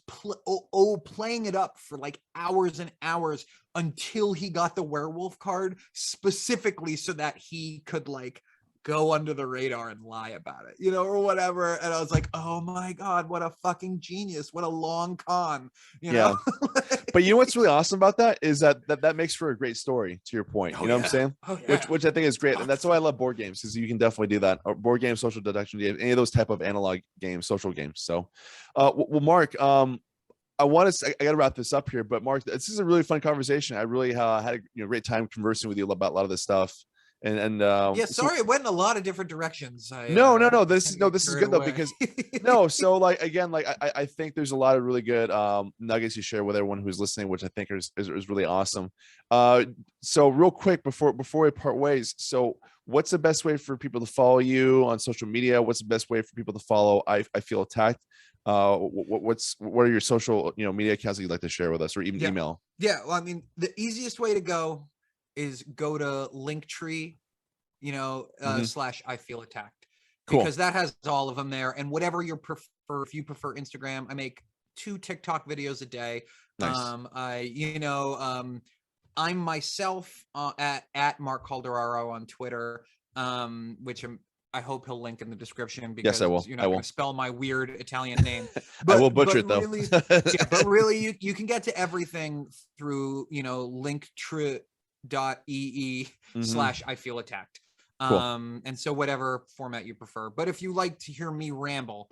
playing it up for like hours and hours until he got the werewolf card, specifically so that he could like go under the radar and lie about it, you know, or whatever. And I was like, oh my God, what a fucking genius. What a long con, you know? But you know what's really awesome about that is that makes for a great story, to your point. You know what I'm saying? Which I think is great. And that's why I love board games, because you can definitely do that. Or board games, social deduction games, any of those type of analog games, social games. So, well, Mark, I got to wrap this up here, but Mark, this is a really fun conversation. I really had a great time conversing with you about a lot of this stuff. And sorry, it went in a lot of different directions. No, this is good though, because so like again, like I think there's a lot of really good nuggets you share with everyone who's listening, which I think is really awesome. So real quick before we part ways, so what's the best way for people to follow you on social media? What's the best way for people to follow I Feel Attacked? What are your social media accounts that you'd like to share with us, or even email? Yeah, well, I mean, the easiest way to go is go to LinkTree, / I Feel Attacked, because that has all of them there. And whatever you prefer, if you prefer Instagram, I make 2 TikTok videos a day. Nice. I'm myself at Marc Calderaro on Twitter, which I hope he'll link in the description, because yes, I will. You're not going to spell my weird Italian name. But, I will butcher it though. Really, but really, you can get to everything through linktr.ee / I Feel Attacked. Cool. And so whatever format you prefer. But if you like to hear me ramble,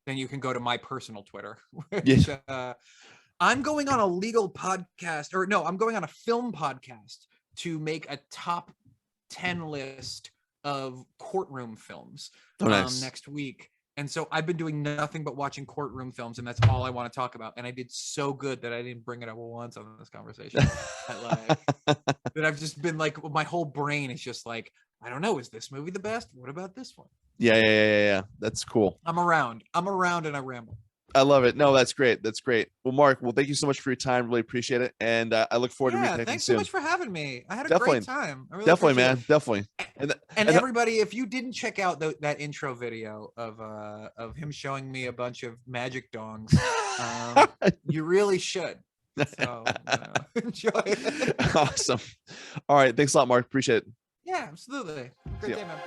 then you can go to my personal Twitter, which I'm going on a legal podcast, I'm going on a film podcast to make a top 10 list of courtroom films next week. And so I've been doing nothing but watching courtroom films, and that's all I want to talk about. And I did so good that I didn't bring it up once on this conversation. That I've just been like, my whole brain is just like, I don't know, is this movie the best? What about this one? Yeah. That's cool. I'm around and I ramble. I love it. No, that's great. Well, Mark, thank you so much for your time. Really appreciate it. And I look forward to reconnecting thanks soon. So much for having me. I had a great time. I really definitely, man. Definitely. And everybody, if you didn't check out that intro video of him showing me a bunch of magic dongs, you really should. So enjoy it. Awesome. All right. Thanks a lot, Mark. Appreciate it. Yeah, absolutely. Great day, man.